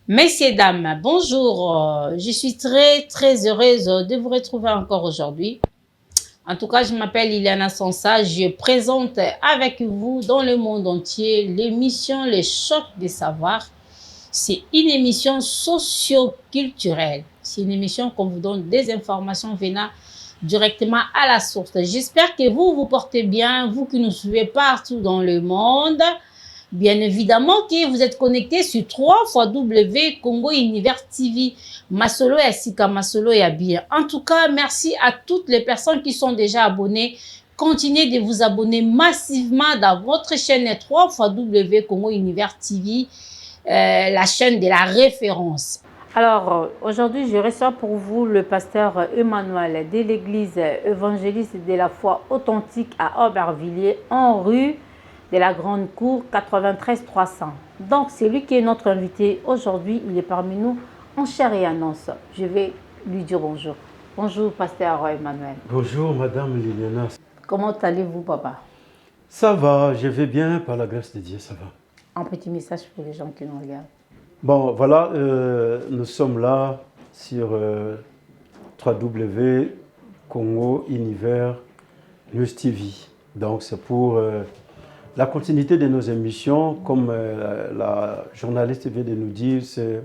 Messieurs, dames, bonjour. Je suis très heureuse de vous retrouver encore aujourd'hui. En tout cas, je m'appelle Liliana Sansa. Je présente avec vous dans le monde entier l'émission Les Chocs des Savoirs. C'est une émission socio-culturelle. C'est une émission qu'on vous donne des informations venant directement à la source. J'espère que vous vous portez bien, vous qui nous suivez partout dans le monde. Bien évidemment que vous êtes connectés sur 3 Congo Univers TV. Masolo et Sika, Masolo et Abia. En tout cas, merci à toutes les personnes qui sont déjà abonnées. Continuez de vous abonner massivement dans votre chaîne 3 Congo Univers TV, la chaîne de la référence. Alors, aujourd'hui, je reçois pour vous le pasteur Emmanuel de l'église évangéliste de la foi authentique à Aubervilliers, en rue de la Grande Cour 93 300. Donc, c'est lui qui est notre invité aujourd'hui. Il est parmi nous en chair et en os. Je vais lui dire bonjour. Bonjour, pasteur Emmanuel. Bonjour, madame Liliana. Comment allez-vous, papa? Ça va, je vais bien, par la grâce de Dieu, ça va. Un petit message pour les gens qui nous regardent. Bon, voilà, nous sommes là sur 3W Congo Univers News TV. Donc, c'est pour la continuité de nos émissions, comme la journaliste vient de nous dire, c'est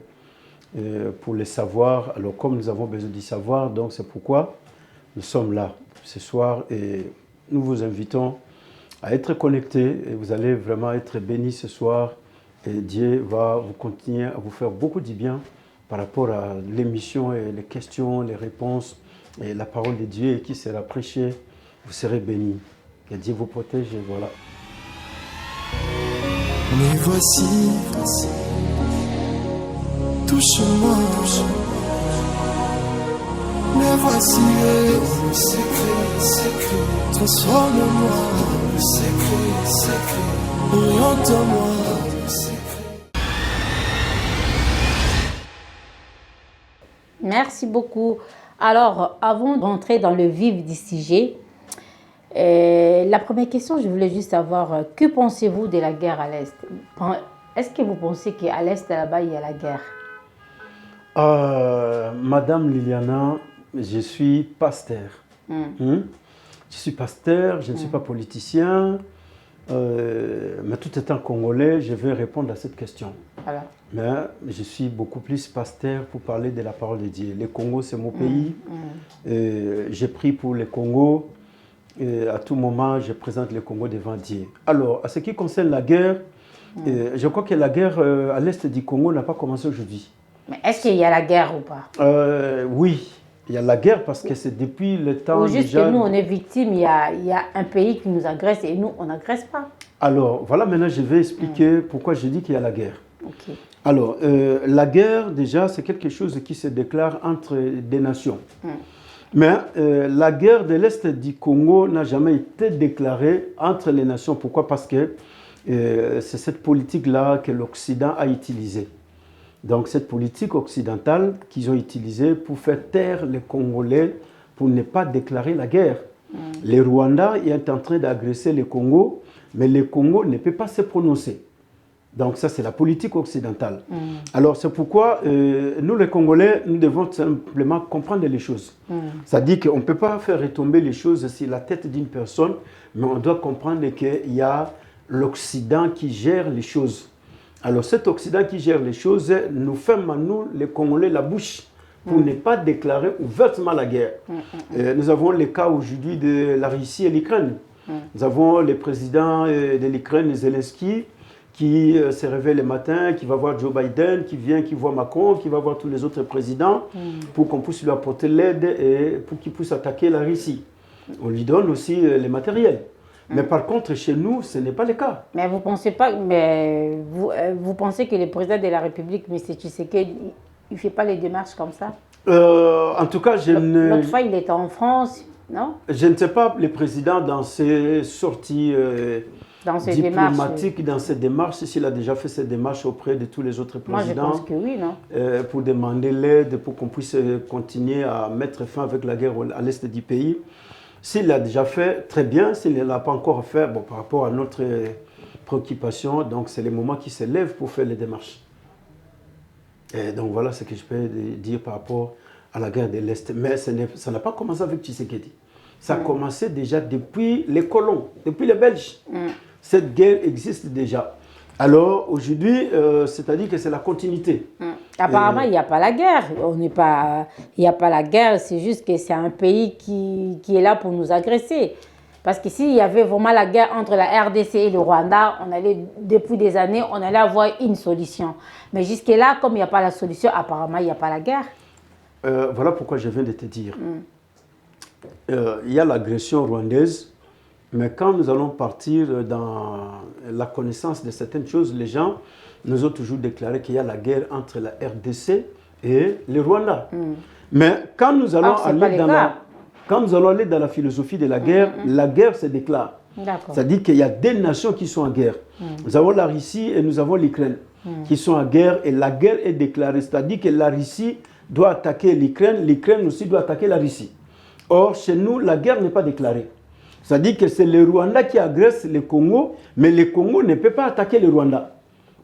pour les savoirs. Alors, comme nous avons besoin du savoir, donc c'est pourquoi nous sommes là ce soir et nous vous invitons à être connectés et vous allez vraiment être bénis ce soir et Dieu va vous continuer à vous faire beaucoup de bien par rapport à l'émission et les questions, les réponses et la parole de Dieu qui sera prêchée. Vous serez bénis. Que Dieu vous protège et voilà. Mais voici, touche-moi, mais voici le secret, transforme-moi, le secret, oriente-moi, le secret. Merci beaucoup. Alors, avant d'entrer dans le vif du sujet, la première question, je voulais juste savoir, que pensez-vous de la guerre à l'Est? Est-ce que vous pensez qu'à l'Est, là-bas, il y a la guerre? Madame Liliana, je suis pasteur. Je suis pasteur, je ne suis pas politicien, mais tout étant congolais, je vais répondre à cette question. Voilà. Mais je suis beaucoup plus pasteur pour parler de la parole de Dieu. Le Congo, c'est mon pays. J'ai pris pour le Congo. Et à tout moment, je présente le Congo devant Dieu. Alors, à ce qui concerne la guerre, je crois que la guerre à l'est du Congo n'a pas commencé aujourd'hui. Mais est-ce qu'il y a la guerre ou pas? Oui, il y a la guerre parce que c'est depuis le temps Ou juste déjà... que nous, on est victime, il y a un pays qui nous agresse et nous, on n'agresse pas. Alors, voilà, maintenant, je vais expliquer pourquoi je dis qu'il y a la guerre. Ok. Alors, la guerre, déjà, c'est quelque chose qui se déclare entre des nations. Mais la guerre de l'Est du Congo n'a jamais été déclarée entre les nations. Pourquoi? Parce que c'est cette politique-là que l'Occident a utilisée. Donc cette politique occidentale qu'ils ont utilisée pour faire taire les Congolais, pour ne pas déclarer la guerre. Le Rwanda est en train d'agresser le Congo, mais le Congo ne peut pas se prononcer. Donc ça, c'est la politique occidentale. Alors c'est pourquoi nous, les Congolais, nous devons simplement comprendre les choses. C'est-à-dire qu'on ne peut pas faire retomber les choses sur la tête d'une personne, mais on doit comprendre qu'il y a l'Occident qui gère les choses. Alors cet Occident qui gère les choses nous ferme à nous, les Congolais, la bouche pour ne pas déclarer ouvertement la guerre. Nous avons le cas aujourd'hui de la Russie et l'Ukraine. Nous avons le président de l'Ukraine, Zelensky, qui se réveille le matin, qui va voir Joe Biden, qui vient, qui voit Macron, qui va voir tous les autres présidents pour qu'on puisse lui apporter l'aide et pour qu'il puisse attaquer la Russie. On lui donne aussi les matériels. Mais par contre, chez nous, ce n'est pas le cas. Mais vous pensez pas, mais vous pensez que le président de la République, M. Tshisekedi, il ne fait pas les démarches comme ça? En tout cas, l'autre fois, il était en France, non? Je ne sais pas le président dans ses sorties dans ses diplomatiques, démarches, dans ses démarches, s'il a déjà fait ses démarches auprès de tous les autres présidents. Moi, je pense que oui, non? Pour demander l'aide, pour qu'on puisse continuer à mettre fin avec la guerre à l'est du pays. S'il l'a déjà fait, très bien. S'il ne l'a pas encore fait, bon, par rapport à notre préoccupation, donc c'est le moment qui se lève pour faire les démarches. Et donc voilà ce que je peux dire par rapport à la guerre de l'Est. Mais ça n'a pas commencé avec Tshisekedi. Ça a commencé déjà depuis les colons, depuis les Belges. Cette guerre existe déjà. Alors aujourd'hui, c'est-à-dire que c'est la continuité. Apparemment, il n'y a pas la guerre. Il n'y a pas la guerre, c'est juste que c'est un pays qui est là pour nous agresser. Parce que s'il y avait vraiment la guerre entre la RDC et le Rwanda, depuis des années, on allait avoir une solution. Mais jusque-là, comme il n'y a pas la solution, apparemment, il n'y a pas la guerre. Voilà pourquoi je viens de te dire. Il y a l'agression rwandaise, mais quand nous allons partir dans la connaissance de certaines choses, les gens nous ont toujours déclaré qu'il y a la guerre entre la RDC et le Rwanda. Mais quand nous allons aller dans la philosophie de la guerre se déclare. C'est-à-dire qu'il y a des nations qui sont en guerre. Nous avons la Russie et nous avons l'Ukraine qui sont en guerre et la guerre est déclarée. C'est-à-dire que la Russie doit attaquer l'Ukraine, l'Ukraine aussi doit attaquer la Russie. Or, chez nous, la guerre n'est pas déclarée. C'est-à-dire que c'est le Rwanda qui agresse le Congo, mais le Congo ne peut pas attaquer le Rwanda.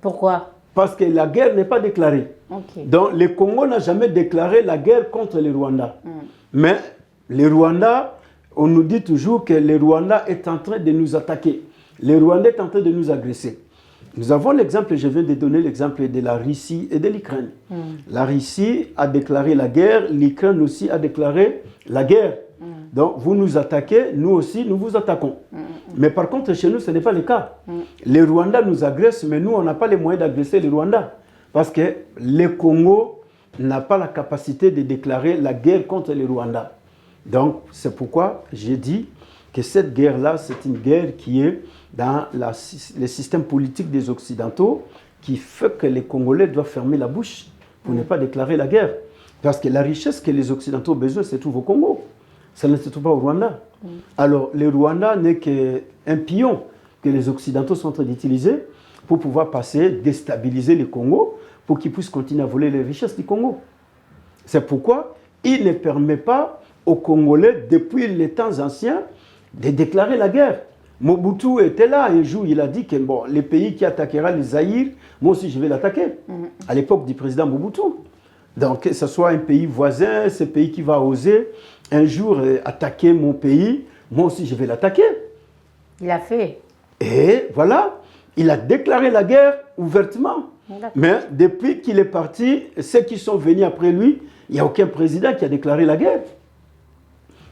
Pourquoi? Parce que la guerre n'est pas déclarée. Donc, le Congo n'a jamais déclaré la guerre contre le Rwanda. Mais le Rwanda, on nous dit toujours que le Rwanda est en train de nous attaquer. Le Rwanda est en train de nous agresser. Nous avons l'exemple, je viens de donner l'exemple de la Russie et de l'Ukraine. La Russie a déclaré la guerre, l'Ukraine aussi a déclaré la guerre. Donc, vous nous attaquez, nous aussi, nous vous attaquons. Mais par contre, chez nous, ce n'est pas le cas. Le Rwanda nous agresse, mais nous, on n'a pas les moyens d'agresser le Rwanda. Parce que le Congo n'a pas la capacité de déclarer la guerre contre le Rwanda. Donc, c'est pourquoi j'ai dit que cette guerre-là, c'est une guerre qui est dans le système politique des Occidentaux qui fait que les Congolais doivent fermer la bouche pour ne pas déclarer la guerre. Parce que la richesse que les Occidentaux ont besoin se trouve au Congo. Ça ne se trouve pas au Rwanda. Alors, le Rwanda n'est qu'un pion que les Occidentaux sont en train d'utiliser pour pouvoir passer, déstabiliser le Congo, pour qu'ils puissent continuer à voler les richesses du Congo. C'est pourquoi il ne permet pas aux Congolais, depuis les temps anciens, de déclarer la guerre. Mobutu était là un jour, il a dit que bon, le pays qui attaquera le Zaïre, moi aussi je vais l'attaquer. À l'époque du président Mobutu. Donc, que ce soit un pays voisin, ce pays qui va oser un jour attaquer mon pays, moi aussi je vais l'attaquer. Il a fait. Et voilà, il a déclaré la guerre ouvertement. Mais depuis qu'il est parti, ceux qui sont venus après lui, il n'y a aucun président qui a déclaré la guerre.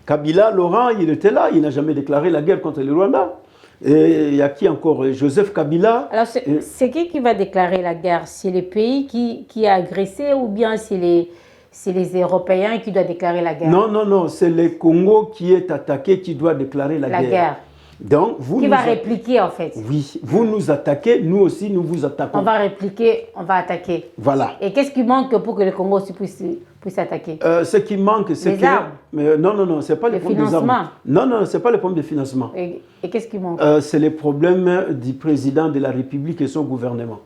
Kabila, Laurent, il était là, il n'a jamais déclaré la guerre contre le Rwanda. Et il y a qui encore? Joseph Kabila. Alors, c'est qui va déclarer la guerre? C'est le pays qui a agressé ou bien c'est les Européens qui doivent déclarer la guerre? Non, c'est le Congo qui est attaqué qui doit déclarer la guerre. Donc, qui va répliquer en fait? Oui, vous nous attaquez, nous aussi nous vous attaquons. On va répliquer, on va attaquer. Voilà. Et qu'est-ce qui manque pour que le Congo aussi puisse attaquer? Ce qui manque, c'est les armes. Non, c'est pas le problème des armes. Non, c'est pas le problème de financement. Et qu'est-ce qui manque? C'est le problème du président de la République et son gouvernement.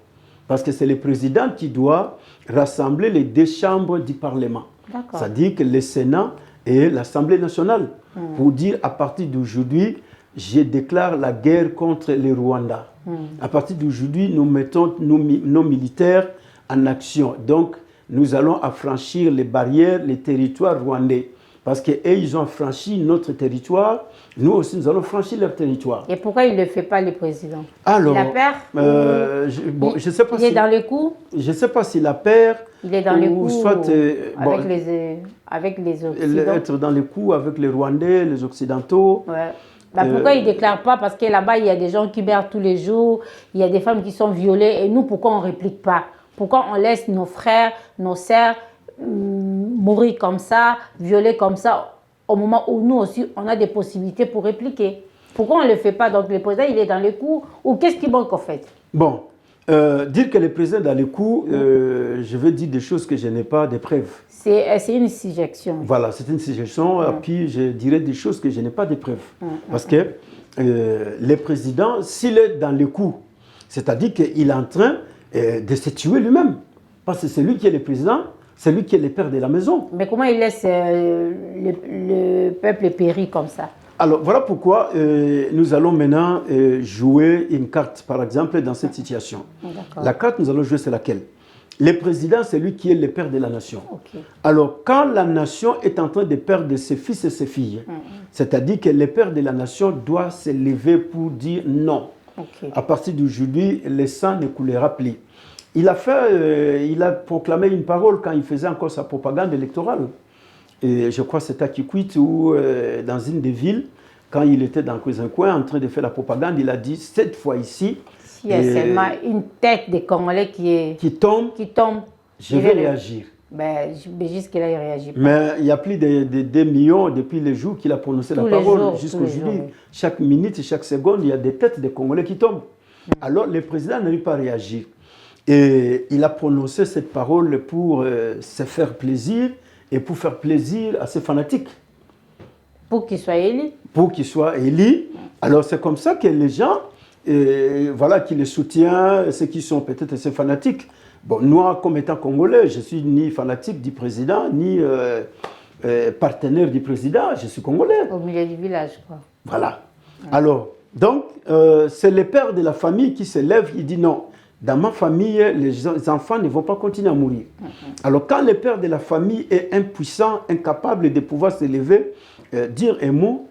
Parce que c'est le président qui doit rassembler les deux chambres du Parlement. C'est-à-dire que le Sénat et l'Assemblée nationale. Pour dire à partir d'aujourd'hui, je déclare la guerre contre le Rwanda. À partir d'aujourd'hui, nous mettons nos militaires en action. Donc, nous allons affranchir les barrières, les territoires rwandais. Parce qu'eux, ils ont franchi notre territoire. Nous aussi, nous allons franchir leur territoire. Et pourquoi il ne le fait pas, le président? Alors, il a peur? Je sais pas il est dans les coups? Je ne sais pas s'il a peur. Il est dans les coups soit, avec les Occidentaux. Être dans les coups avec les Rwandais, les Occidentaux. Ouais. Pourquoi il ne déclare pas? Parce que là-bas, il y a des gens qui meurent tous les jours, il y a des femmes qui sont violées. Et nous, pourquoi on ne réplique pas? Pourquoi on laisse nos frères, nos sœurs mourir comme ça, violer comme ça, au moment où nous aussi, on a des possibilités pour répliquer? Pourquoi on ne le fait pas? Donc le président, il est dans les coups, ou qu'est-ce qui manque en fait? Bon, dire que le président est dans les coups, je veux dire des choses que je n'ai pas de preuves. C'est une suggestion. Voilà, c'est une suggestion, et puis je dirais des choses que je n'ai pas de preuves. Parce que le président, s'il est dans les coups, c'est-à-dire qu'il est en train de se tuer lui-même. Parce que c'est lui qui est le président, c'est lui qui est le père de la maison. Mais comment il laisse le peuple périr comme ça? Alors, voilà pourquoi nous allons maintenant jouer une carte, par exemple, dans cette situation. La carte, nous allons jouer, c'est laquelle? Le président, c'est lui qui est le père de la nation. Ok. Alors, quand la nation est en train de perdre ses fils et ses filles, c'est-à-dire que le père de la nation doit se lever pour dire non. Ok. À partir d'aujourd'hui, le sang ne coulera plus. Il a proclamé une parole quand il faisait encore sa propagande électorale. Et je crois que c'était à Kikwit ou dans une des villes, quand il était dans un coin en train de faire la propagande, il a dit, cette fois ici, S'il y a seulement une tête des Congolais qui tombe, je vais réagir. Ben, jusque-là, il réagit pas. Mais il y a plus de 2 millions depuis le jour qu'il a prononcé la parole jusqu'aujourd'hui. Oui. Chaque minute, chaque seconde, il y a des têtes de Congolais qui tombent. Alors le président n'arrive pas à réagir. Et il a prononcé cette parole pour se faire plaisir et pour faire plaisir à ses fanatiques. Pour qu'il soit élu. Pour qu'il soit élu. Alors c'est comme ça que les gens, voilà, qui le soutiennent, ceux qui sont peut-être ses fanatiques. Bon, moi, comme étant Congolais, je ne suis ni fanatique du président, ni partenaire du président, je suis Congolais. Au milieu du village, quoi. Voilà. Alors, donc, c'est le père de la famille qui se lève, il dit non. Dans ma famille, les enfants ne vont pas continuer à mourir. Alors, quand le père de la famille est impuissant, incapable de pouvoir se lever, dire un mot,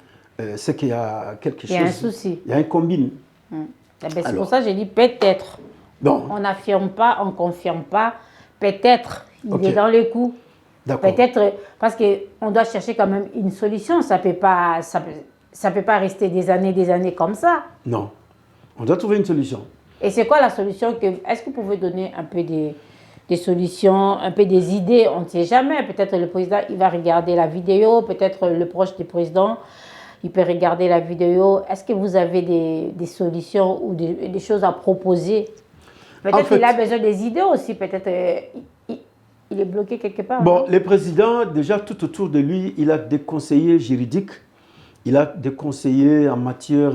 c'est qu'il y a quelque chose. Il y a un souci. Il y a un combine. C'est pour ça que j'ai dit peut-être. Bon. On n'affirme pas, on ne confirme pas. Peut-être, il est dans le coup. Peut-être, parce qu'on doit chercher quand même une solution. Ça peut pas rester des années comme ça. Non. On doit trouver une solution. Et c'est quoi la solution est-ce que vous pouvez donner un peu des solutions, un peu des idées? On ne sait jamais. Peut-être le président, il va regarder la vidéo. Peut-être le proche du président, il peut regarder la vidéo. Est-ce que vous avez des solutions ou des choses à proposer? Peut-être qu'il a besoin des idées aussi. Peut-être il est bloqué quelque part. Bon, non? le président, déjà tout autour de lui, il a des conseillers juridiques. Il a des conseillers en matière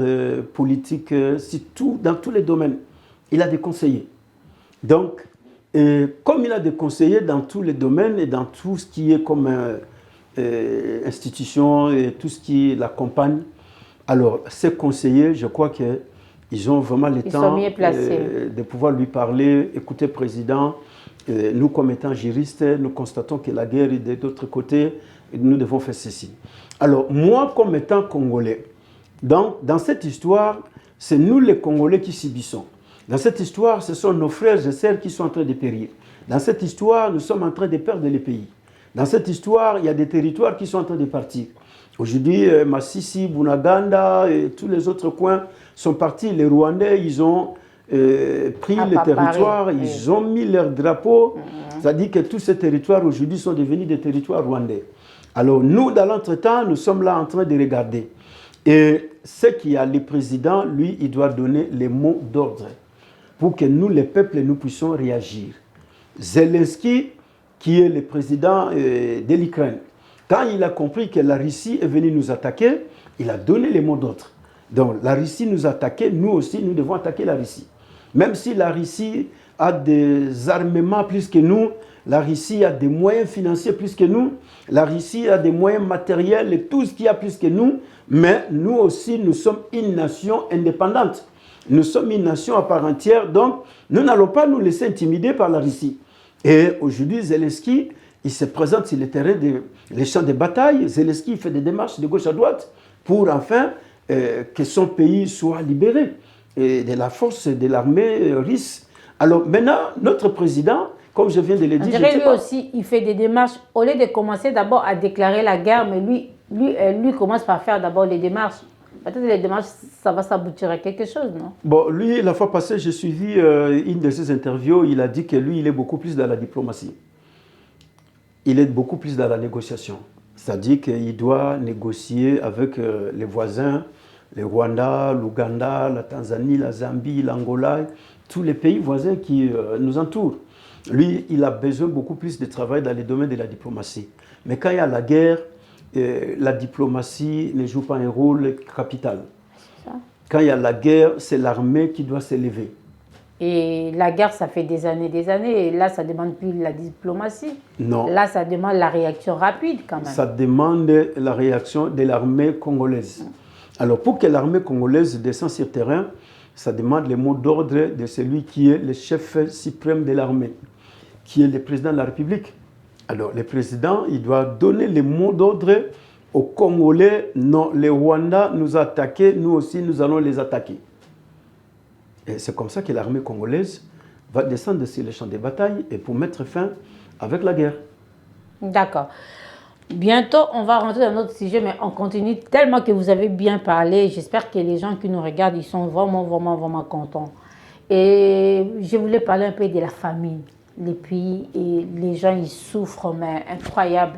politique, dans tous les domaines. Il a des conseillers. Donc, comme il a des conseillers dans tous les domaines et dans tout ce qui est comme institution et tout ce qui l'accompagne, alors ces conseillers, je crois qu'ils ont vraiment le temps de pouvoir lui parler. Écoutez, président, nous comme étant juristes, nous constatons que la guerre est de l'autre côté et nous devons faire ceci. Alors, moi, comme étant Congolais, dans cette histoire, c'est nous les Congolais qui subissons. Dans cette histoire, ce sont nos frères et sœurs qui sont en train de périr. Dans cette histoire, nous sommes en train de perdre les pays. Dans cette histoire, il y a des territoires qui sont en train de partir. Aujourd'hui, Massissi, Bunaganda et tous les autres coins sont partis. Les Rwandais, ils ont pris les territoires, ils ont mis leur drapeau. C'est-à-dire que tous ces territoires aujourd'hui sont devenus des territoires rwandais. Alors nous, dans l'entretemps, nous sommes là en train de regarder. Et ce qu'il y a, le président, lui, il doit donner les mots d'ordre pour que nous, les peuples, nous puissions réagir. Zelensky, qui est le président de l'Ukraine, quand il a compris que la Russie est venue nous attaquer, il a donné les mots d'ordre. Donc la Russie nous attaquait, nous aussi, nous devons attaquer la Russie. Même si la Russie a des armements plus que nous, la Russie a des moyens financiers plus que nous, la Russie a des moyens matériels et tout ce qu'il y a plus que nous, mais nous aussi, nous sommes une nation indépendante. Nous sommes une nation à part entière, donc nous n'allons pas nous laisser intimider par la Russie. Et aujourd'hui, Zelensky, il se présente sur le terrain des champs de bataille. Zelensky fait des démarches de gauche à droite pour enfin que son pays soit libéré de la force de l'armée russe. Alors maintenant, notre président, comme je viens de le dire... lui aussi, il fait des démarches. Au lieu de commencer d'abord à déclarer la guerre, mais lui commence par faire d'abord les démarches. Peut-être les démarches, ça va s'aboutir à quelque chose, non? Bon, lui, la fois passée, j'ai suivi une de ses interviews. Il a dit que lui, il est beaucoup plus dans la diplomatie. Il est beaucoup plus dans la négociation. C'est-à-dire qu'il doit négocier avec les voisins, le Rwanda, l'Ouganda, la Tanzanie, la Zambie, l'Angola, tous les pays voisins qui nous entourent. Lui, il a besoin beaucoup plus de travail dans les domaines de la diplomatie. Mais quand il y a la guerre, la diplomatie ne joue pas un rôle capital. Quand il y a la guerre, c'est l'armée qui doit s'élever. Et la guerre, ça fait des années. Et là, ça ne demande plus la diplomatie. Non. Là, ça demande la réaction rapide quand même. Ça demande la réaction de l'armée congolaise. Alors, pour que l'armée congolaise descende sur le terrain, ça demande le mot d'ordre de celui qui est le chef suprême de l'armée, qui est le président de la République. Alors, le président, il doit donner les mots d'ordre aux Congolais. Non, les Rwandais nous ont attaqués, nous aussi, nous allons les attaquer. Et c'est comme ça que l'armée congolaise va descendre sur les champs de bataille et pour mettre fin avec la guerre. D'accord. Bientôt, on va rentrer dans notre sujet, mais on continue tellement que vous avez bien parlé. J'espère que les gens qui nous regardent, ils sont vraiment contents. Et je voulais parler un peu de la famine. Les pays et les gens, ils souffrent, mais incroyable.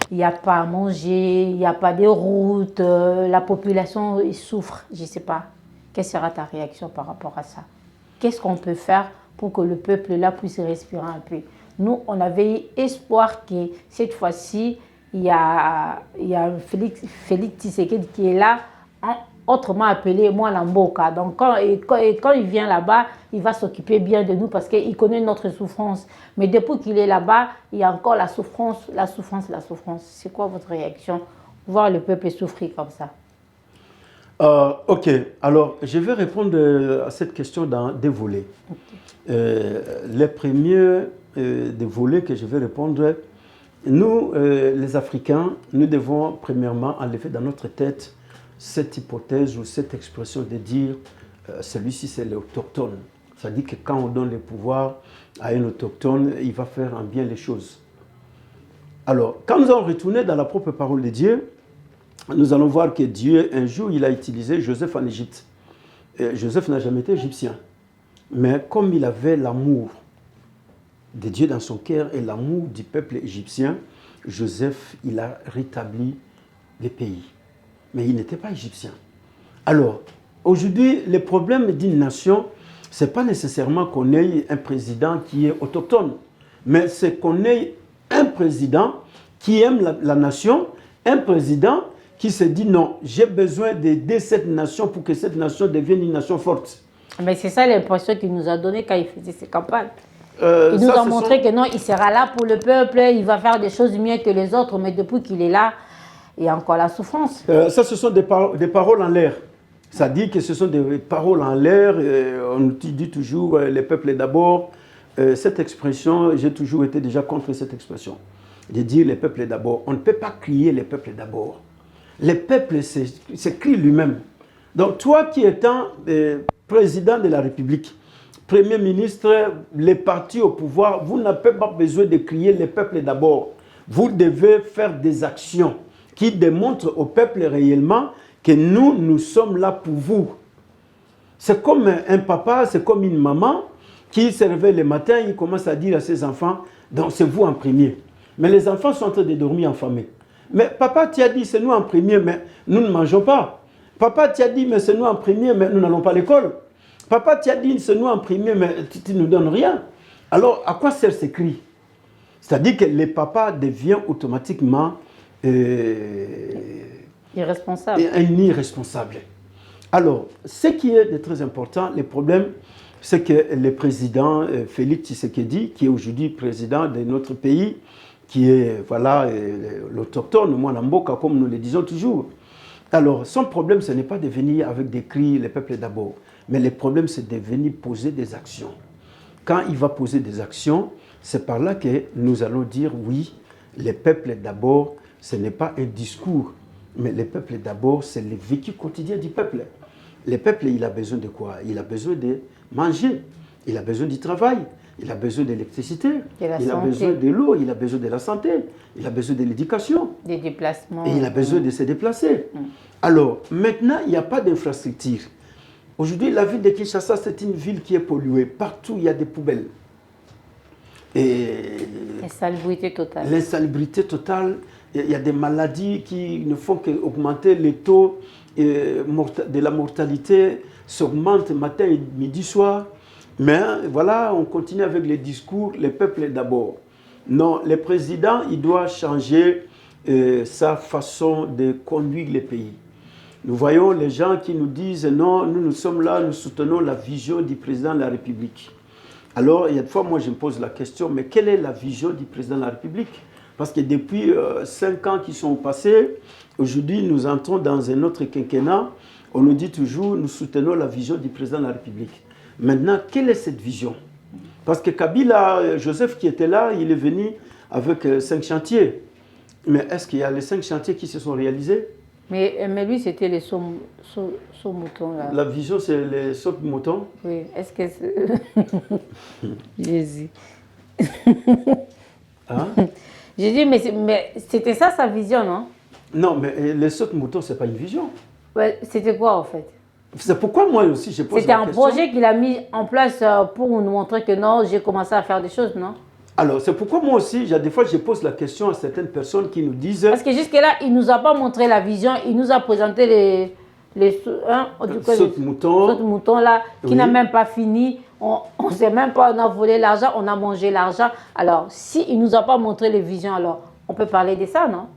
Il n'y a pas à manger, il n'y a pas de routes, la population il souffre. Je ne sais pas. Quelle sera ta réaction par rapport à ça? Qu'est-ce qu'on peut faire pour que le peuple là puisse respirer un peu? Nous, on avait espoir que cette fois-ci, il y a Félix Tshisekedi qui est là, autrement appelé Mwana-Mboka. Donc quand il vient là-bas, il va s'occuper bien de nous parce qu'il connaît notre souffrance. Mais depuis qu'il est là-bas, il y a encore la souffrance. C'est quoi votre réaction? Voir le peuple souffrir comme ça. Ok, alors je vais répondre à cette question dans des volets. Okay. Les premiers des volets que je vais répondre, nous, les Africains, nous devons premièrement enlever dans notre tête cette hypothèse ou cette expression de dire celui-ci c'est l'autochtone. C'est-à-dire que quand on donne le pouvoir à un autochtone, il va faire en bien les choses. Alors, quand nous allons retourner dans la propre parole de Dieu, nous allons voir que Dieu, un jour, il a utilisé Joseph en Égypte. Et Joseph n'a jamais été égyptien. Mais comme il avait l'amour de Dieu dans son cœur et l'amour du peuple égyptien, Joseph, il a rétabli les pays. Mais il n'était pas égyptien. Alors, aujourd'hui, le problème d'une nation, ce n'est pas nécessairement qu'on ait un président qui est autochtone, mais c'est qu'on ait un président qui aime la nation, un président qui se dit non, j'ai besoin d'aider cette nation pour que cette nation devienne une nation forte. Mais c'est ça l'impression qu'il nous a donné quand il faisait ses campagnes. Il nous a montré que non, il sera là pour le peuple, il va faire des choses mieux que les autres, mais depuis qu'il est là, il y a encore la souffrance. Ça, ce sont des paroles en l'air. Ça dit que ce sont des paroles en l'air. On dit toujours le peuple d'abord. Cette expression, j'ai toujours été déjà contre cette expression. De dire le peuple d'abord. On ne peut pas crier le peuple d'abord. Le peuple, c'est crie lui-même. Donc toi qui étant président de la République, Premier ministre, les partis au pouvoir, vous n'avez pas besoin de crier le peuple d'abord. Vous devez faire des actions qui démontrent au peuple réellement que nous sommes là pour vous. C'est comme un papa, c'est comme une maman qui se réveille le matin, il commence à dire à ses enfants, donc c'est vous en premier. Mais les enfants sont en train de dormir en famille. Mais papa, tu as dit, c'est nous en premier, mais nous ne mangeons pas. Papa, tu as dit, mais c'est nous en premier, mais nous n'allons pas à l'école. Papa, tu as dit, c'est nous en premier, mais tu ne nous donnes rien. Alors, à quoi sert ces cris? C'est-à-dire que le papa devient automatiquement irresponsable. Un irresponsable. Alors, ce qui est de très important, le problème, c'est que le président Félix Tshisekedi, qui est aujourd'hui président de notre pays, qui est voilà, l'autochtone, Mwana-Mboka, comme nous le disons toujours. Alors, son problème, ce n'est pas de venir avec des cris, le peuple d'abord. Mais le problème, c'est de venir poser des actions. Quand il va poser des actions, c'est par là que nous allons dire oui, le peuple d'abord, ce n'est pas un discours, mais le peuple d'abord, c'est le vécu quotidien du peuple. Le peuple, il a besoin de quoi? Il a besoin de manger, il a besoin du travail, il a besoin d'électricité, il a besoin de l'eau, il a besoin de la santé, il a besoin de l'éducation. Des déplacements. Et il a besoin de se déplacer. Alors, maintenant, il n'y a pas d'infrastructure. Aujourd'hui, la ville de Kinshasa, c'est une ville qui est polluée. Partout, il y a des poubelles. L'insalubrité totale. L'insalubrité totale. Il y a des maladies qui ne font qu'augmenter les taux de la mortalité. S'augmente matin, midi, soir. Mais voilà, on continue avec les discours, le peuple d'abord. Non, le président, il doit changer sa façon de conduire le pays. Nous voyons les gens qui nous disent non, nous sommes là, nous soutenons la vision du président de la République. Alors, il y a des fois, moi je me pose la question, mais quelle est la vision du président de la République? Parce que depuis 5 ans qui sont passés, aujourd'hui nous entrons dans un autre quinquennat, on nous dit toujours, nous soutenons la vision du président de la République. Maintenant, quelle est cette vision? Parce que Kabila, Joseph qui était là, il est venu avec 5 chantiers. Mais est-ce qu'il y a les 5 chantiers qui se sont réalisés? Mais lui, c'était les sauts-moutons, là. La vision, c'est les sauts-moutons. Oui, est-ce que c'est... Jésus. Hein? J'ai dit, mais c'était ça sa vision, non? Non, mais les sauts-moutons, ce n'est pas une vision. Ouais, c'était quoi, en fait? C'est pourquoi moi aussi, je pose la question. C'était un projet qu'il a mis en place pour nous montrer que non, j'ai commencé à faire des choses, non? Alors, c'est pourquoi moi aussi, des fois, je pose la question à certaines personnes qui nous disent... Parce que jusque-là, il ne nous a pas montré la vision, il nous a présenté les sautes-moutons là, qui n'a même pas fini. On ne sait même pas, on a volé l'argent, on a mangé l'argent. Alors, s'il ne nous a pas montré les visions, alors on peut parler de ça, non?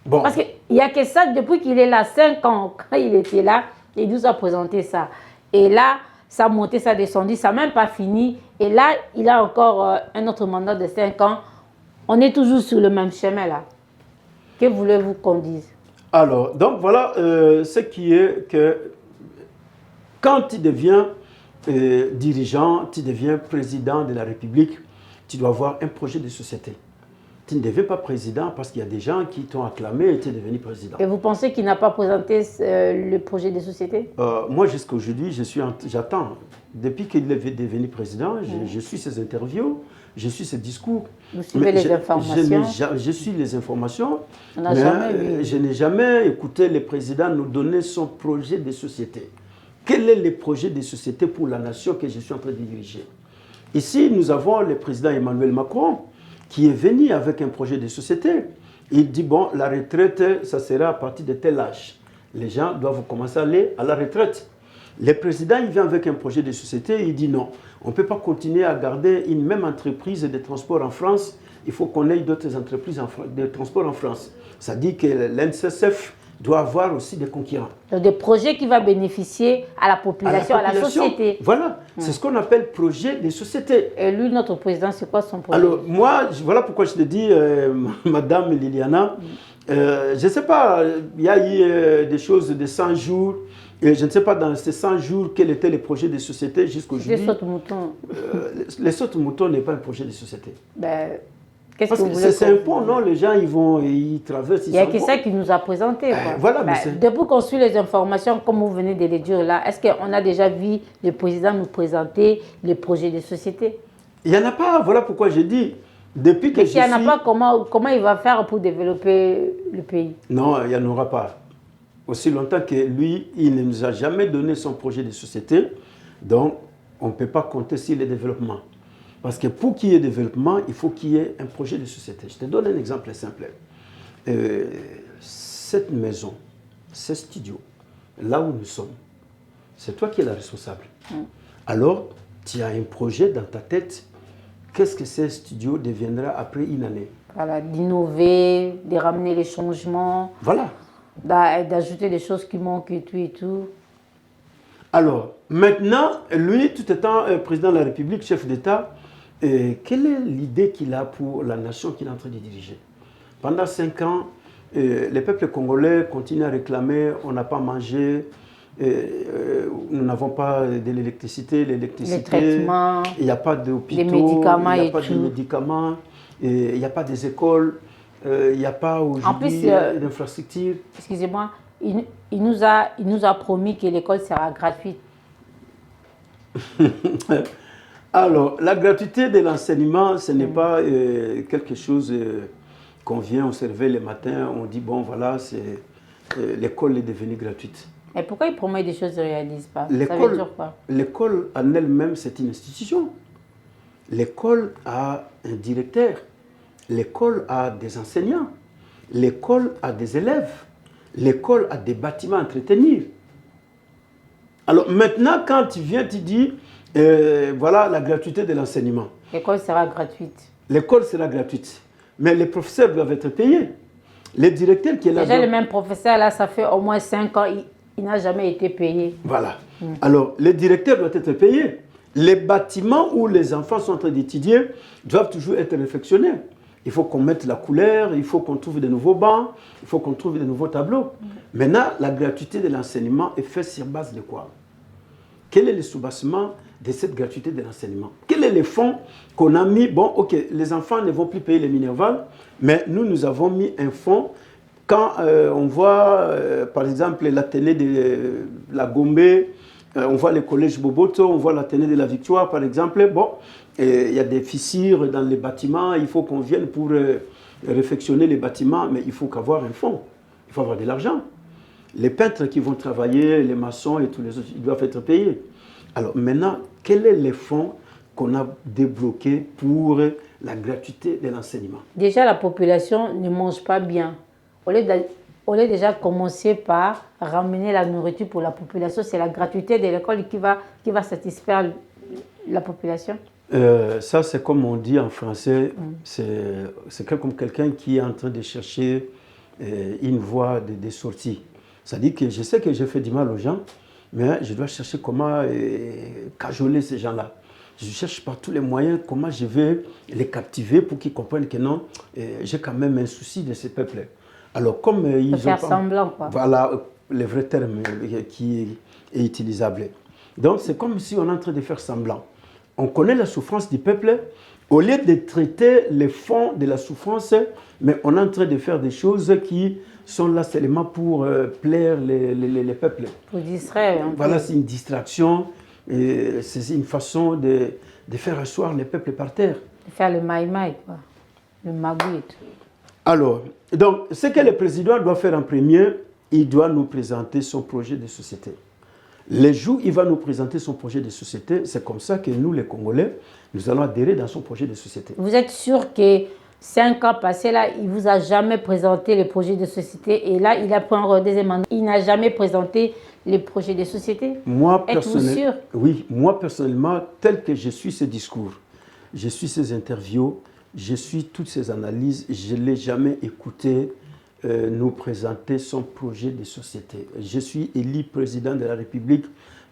Bon. Parce qu'il n'y a que ça, depuis qu'il est là, 5 ans, quand il était là, il nous a présenté ça. Et là, ça a monté, ça a descendu, ça n'a même pas fini. Et là, il a encore un autre mandat de 5 ans. On est toujours sur le même chemin là. Que voulez-vous qu'on dise? Alors, donc voilà ce qui est que quand tu deviens dirigeant, tu deviens président de la République, tu dois avoir un projet de société. Tu ne deviens pas président parce qu'il y a des gens qui t'ont acclamé et tu es devenu président. Et vous pensez qu'il n'a pas présenté le projet de société? Moi, jusqu'à aujourd'hui, j'attends. Depuis qu'il est devenu président, je suis ses interviews, je suis ses discours. Vous suivez les informations? Je suis les informations, On n'a jamais vu. Je n'ai jamais écouté le président nous donner son projet de société. Quel est le projet de société pour la nation que je suis en train de diriger? Ici, nous avons le président Emmanuel Macron, qui est venu avec un projet de société. Il dit, bon, la retraite, ça sera à partir de tel âge. Les gens doivent commencer à aller à la retraite. Le président, il vient avec un projet de société, il dit non, on ne peut pas continuer à garder une même entreprise de transport en France, il faut qu'on ait d'autres entreprises de transport en France. Ça dit que l'NSSF doit avoir aussi des concurrents. Donc des projets qui vont bénéficier à la population, à la société. Voilà, c'est ce qu'on appelle projet de société. Et lui, notre président, c'est quoi son projet? Alors moi, voilà pourquoi je te dis, Madame Liliana, je ne sais pas, il y a eu des choses de 100 jours, et je ne sais pas dans ces 100 jours quel était le projet de société jusqu'aujourd'hui. Les sautes-moutons. Les sautes-moutons n'est pas un projet de société. Ben, parce que c'est un pont, non? Les gens, ils traversent. Il n'y a que ça qui nous a présenté. Voilà, depuis qu'on suit les informations, comme vous venez de les dire là, est-ce qu'on a déjà vu le président nous présenter les projets de société? Il n'y en a pas. Voilà pourquoi j'ai dit. Depuis que s'il n'y en a pas, comment il va faire pour développer le pays? Non, il n'y en aura pas. Aussi longtemps que lui, il ne nous a jamais donné son projet de société, donc on ne peut pas compter sur le développement. Parce que pour qu'il y ait développement, il faut qu'il y ait un projet de société. Je te donne un exemple simple. Cette maison, ce studio, là où nous sommes, c'est toi qui es la responsable. Alors, tu as un projet dans ta tête. Qu'est-ce que ce studio deviendra après une année? Voilà, d'innover, de ramener les changements. Voilà. D'ajouter des choses qui manquent et tout et tout. Alors, maintenant, lui, tout étant président de la République, chef d'État, quelle est l'idée qu'il a pour la nation qu'il est en train de diriger? Pendant 5 ans, les peuples congolais continuent à réclamer, on n'a pas mangé, nous n'avons pas de l'électricité, les traitements, il n'y a pas d'hôpitaux, il n'y a pas de médicaments, il n'y a pas des écoles. Il n'y a pas aujourd'hui d'infrastructure. Excusez-moi, il nous a promis que l'école sera gratuite. Alors, la gratuité de l'enseignement, ce n'est pas quelque chose qu'on vient observer le matin, on dit, bon, voilà, l'école est devenue gratuite. Et pourquoi il promet des choses qu'il ne réalise pas? Ça veut dire quoi? L'école en elle-même, c'est une institution. L'école a un directeur. L'école a des enseignants, l'école a des élèves, l'école a des bâtiments à entretenir. Alors maintenant, quand tu viens, tu dis, voilà la gratuité de l'enseignement. L'école sera gratuite. L'école sera gratuite, mais les professeurs doivent être payés. Les directeurs qui est là. Déjà, le même professeur, là, ça fait au moins 5 ans, il n'a jamais été payé. Voilà. Alors, les directeurs doivent être payés. Les bâtiments où les enfants sont en train d'étudier doivent toujours être réfectionnés. Il faut qu'on mette la couleur, il faut qu'on trouve de nouveaux bancs, il faut qu'on trouve de nouveaux tableaux. Maintenant, la gratuité de l'enseignement est faite sur base de quoi? Quel est le soubassement de cette gratuité de l'enseignement? Quel est le fonds qu'on a mis? Bon, ok, les enfants ne vont plus payer les Minerval, mais nous avons mis un fonds. Quand on voit, par exemple, l'Athénée de la Gombe, on voit le collège Boboto, on voit l'Athénée de la Victoire, par exemple, bon, il y a des fissures dans les bâtiments, il faut qu'on vienne pour réfectionner les bâtiments, mais il faut qu'avoir un fonds, il faut avoir de l'argent. Les peintres qui vont travailler, les maçons et tous les autres, ils doivent être payés. Alors maintenant, quel est le fonds qu'on a débloqué pour la gratuité de l'enseignement? Déjà, la population ne mange pas bien. Au lieu déjà commencer par ramener la nourriture pour la population, c'est la gratuité de l'école qui va satisfaire la population. Ça, c'est comme on dit en français, c'est comme quelqu'un qui est en train de chercher une voie de sortie. C'est-à-dire que je sais que j'ai fait du mal aux gens, mais je dois chercher comment cajoler ces gens-là. Je cherche par tous les moyens comment je vais les captiver pour qu'ils comprennent que non, j'ai quand même un souci de ces peuples. Alors, comme ils ont faire semblant, quoi. Voilà le vrai terme qui est utilisable. Donc, c'est comme si on est en train de faire semblant. On connaît la souffrance du peuple. Au lieu de traiter les fonds de la souffrance, mais on est en train de faire des choses qui sont là seulement pour plaire les peuples. Pour distraire. Voilà, c'est une distraction. C'est une façon de faire asseoir les peuples par terre. De faire le maï-maï, quoi. Le magouille et tout. Alors, donc, ce que le président doit faire en premier, il doit nous présenter son projet de société. Les jours où il va nous présenter son projet de société, c'est comme ça que nous, les Congolais, nous allons adhérer dans son projet de société. Vous êtes sûr que 5 ans passés, là, il ne vous a jamais présenté le projet de société et là, il a pris un redeuxième mandat. Il n'a jamais présenté les projets de société? Êtes-vous sûr? Oui, moi personnellement, tel que je suis ce discours, je suis ces interviews, je suis toutes ces analyses, je ne l'ai jamais écouté nous présenter son projet de société. Je suis élu président de la République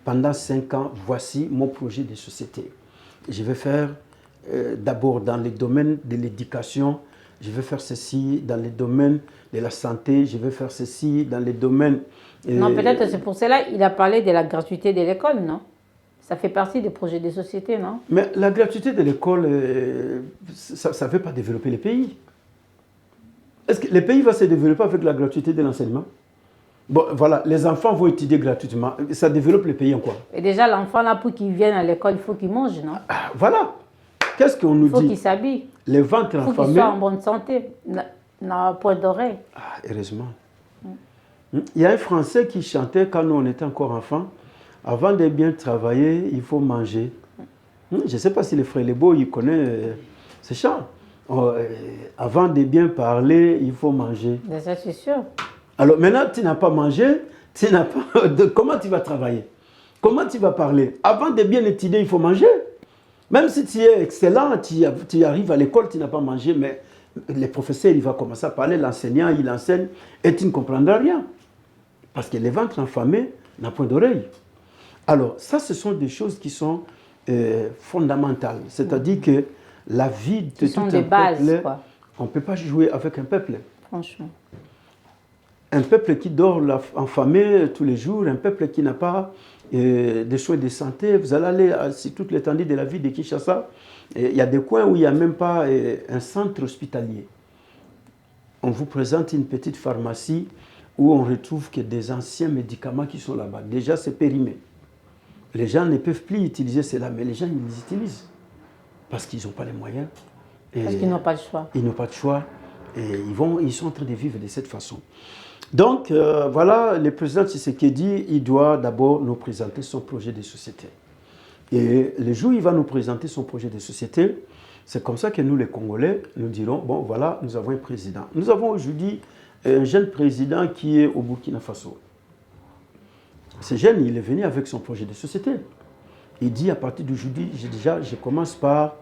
pendant 5 ans. Voici mon projet de société. Je vais faire d'abord dans les domaines de l'éducation, je vais faire ceci dans les domaines de la santé, je vais faire ceci dans les domaines... Non, peut-être c'est pour cela qu'il a parlé de la gratuité de l'école, non? Ça fait partie des projets de société, non? Mais la gratuité de l'école, ça ne veut pas développer les pays. Est-ce que les pays vont se développer avec la gratuité de l'enseignement? Bon, voilà, les enfants vont étudier gratuitement. Ça développe les pays en quoi? Et déjà, l'enfant, là, pour qu'il vienne à l'école, il faut qu'il mange, non? Ah, voilà. Qu'est-ce qu'on nous dit? Il faut qu'il s'habille. Les ventres enfamés. Il faut qu'il soit en bonne santé. N'a point d'oreille. Ah, heureusement. Il y a un Français qui chantait quand nous, on était encore enfants. Avant de bien travailler, il faut manger. Je ne sais pas si les frères Lebo, ils connaissent ces chants. Avant de bien parler, il faut manger. Ça, c'est sûr. Alors maintenant, tu n'as pas mangé, tu n'as pas... Comment tu vas travailler? Comment tu vas parler? Avant de bien étudier, il faut manger. Même si tu es excellent, tu arrives à l'école, tu n'as pas mangé, mais le professeur, il va commencer à parler, l'enseignant, il enseigne, et tu ne comprendras rien. Parce que les ventres enfamés n'ont point d'oreille. Alors, ça, ce sont des choses qui sont fondamentales. C'est-à-dire que la vie de tout un peuple, on ne peut pas jouer avec un peuple. Franchement. Un peuple qui dort affamé tous les jours, un peuple qui n'a pas des soins de santé. Vous allez aller sur toute l'étendue de la ville de Kinshasa, il y a des coins où il n'y a même pas un centre hospitalier. On vous présente une petite pharmacie où on retrouve que des anciens médicaments qui sont là-bas. Déjà, c'est périmé. Les gens ne peuvent plus utiliser cela, mais les gens, ils les utilisent. Parce qu'ils n'ont pas les moyens. Parce qu'ils n'ont pas de choix. Ils n'ont pas de choix. Et ils sont en train de vivre de cette façon. Donc, voilà, le président Tshisekedi, il doit d'abord nous présenter son projet de société. Et le jour où il va nous présenter son projet de société, c'est comme ça que nous, les Congolais, nous dirons, bon, voilà, nous avons un président. Nous avons aujourd'hui un jeune président qui est au Burkina Faso. Ce jeune, il est venu avec son projet de société. Il dit, à partir d'aujourd'hui, je commence par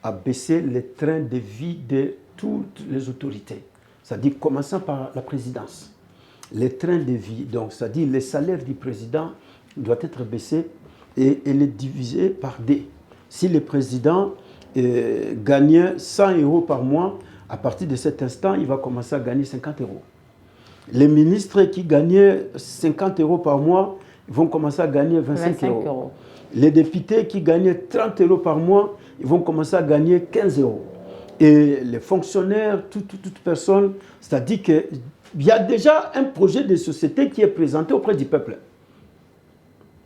à baisser les trains de vie de toutes les autorités. C'est-à-dire, commençant par la présidence. Les trains de vie, donc, c'est-à-dire, les salaires du président doivent être baissés et les diviser par D. Si le président gagnait 100 € par mois, à partir de cet instant, il va commencer à gagner 50 €. Les ministres qui gagnaient 50 € par mois vont commencer à gagner 25 €. Les députés qui gagnaient 30 € par mois, ils vont commencer à gagner 15 €. Et les fonctionnaires, toute personne, c'est-à-dire qu'il y a déjà un projet de société qui est présenté auprès du peuple.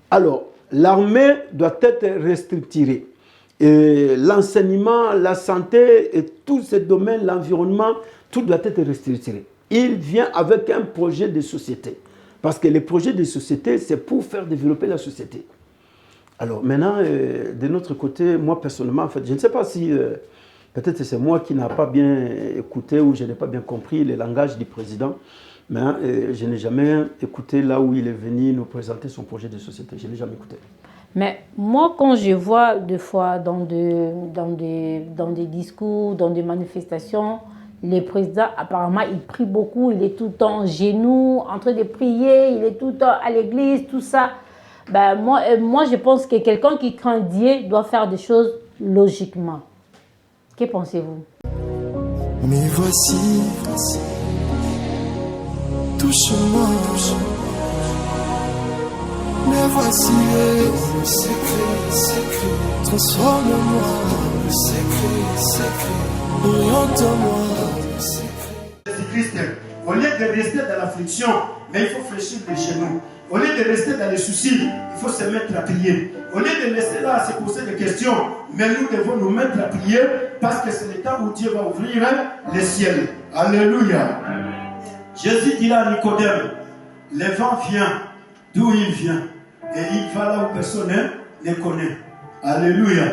Alors, l'armée doit être restructurée. Et l'enseignement, la santé et tous ces domaines, l'environnement, tout doit être restructuré. Il vient avec un projet de société. Parce que les projets de société, c'est pour faire développer la société. Alors maintenant, de notre côté, moi personnellement, en fait, je ne sais pas si peut-être c'est moi qui n'ai pas bien écouté ou je n'ai pas bien compris le langage du président, mais je n'ai jamais écouté là où il est venu nous présenter son projet de société. Je ne l'ai jamais écouté. Mais moi, quand je vois des fois dans des discours, dans des manifestations, le président, apparemment, il prie beaucoup, il est tout le temps en genoux, en train de prier, il est tout le temps à l'église, tout ça. Ben, moi, je pense que quelqu'un qui craint Dieu doit faire des choses logiquement. Que pensez-vous? Mais voici, touche-moi. Mais voici le secret, transforme-moi. Le secret, oriente-moi. Jésus-Christ, au lieu de rester dans l'affliction, mais il faut fléchir les genoux. Au lieu de rester dans les soucis, il faut se mettre à prier. Au lieu de rester là à se poser des questions, mais nous devons nous mettre à prier parce que c'est le temps où Dieu va ouvrir les ciels. Alléluia. Jésus dit à Nicodème, le vent vient d'où il vient et il va là où personne ne connaît. Alléluia.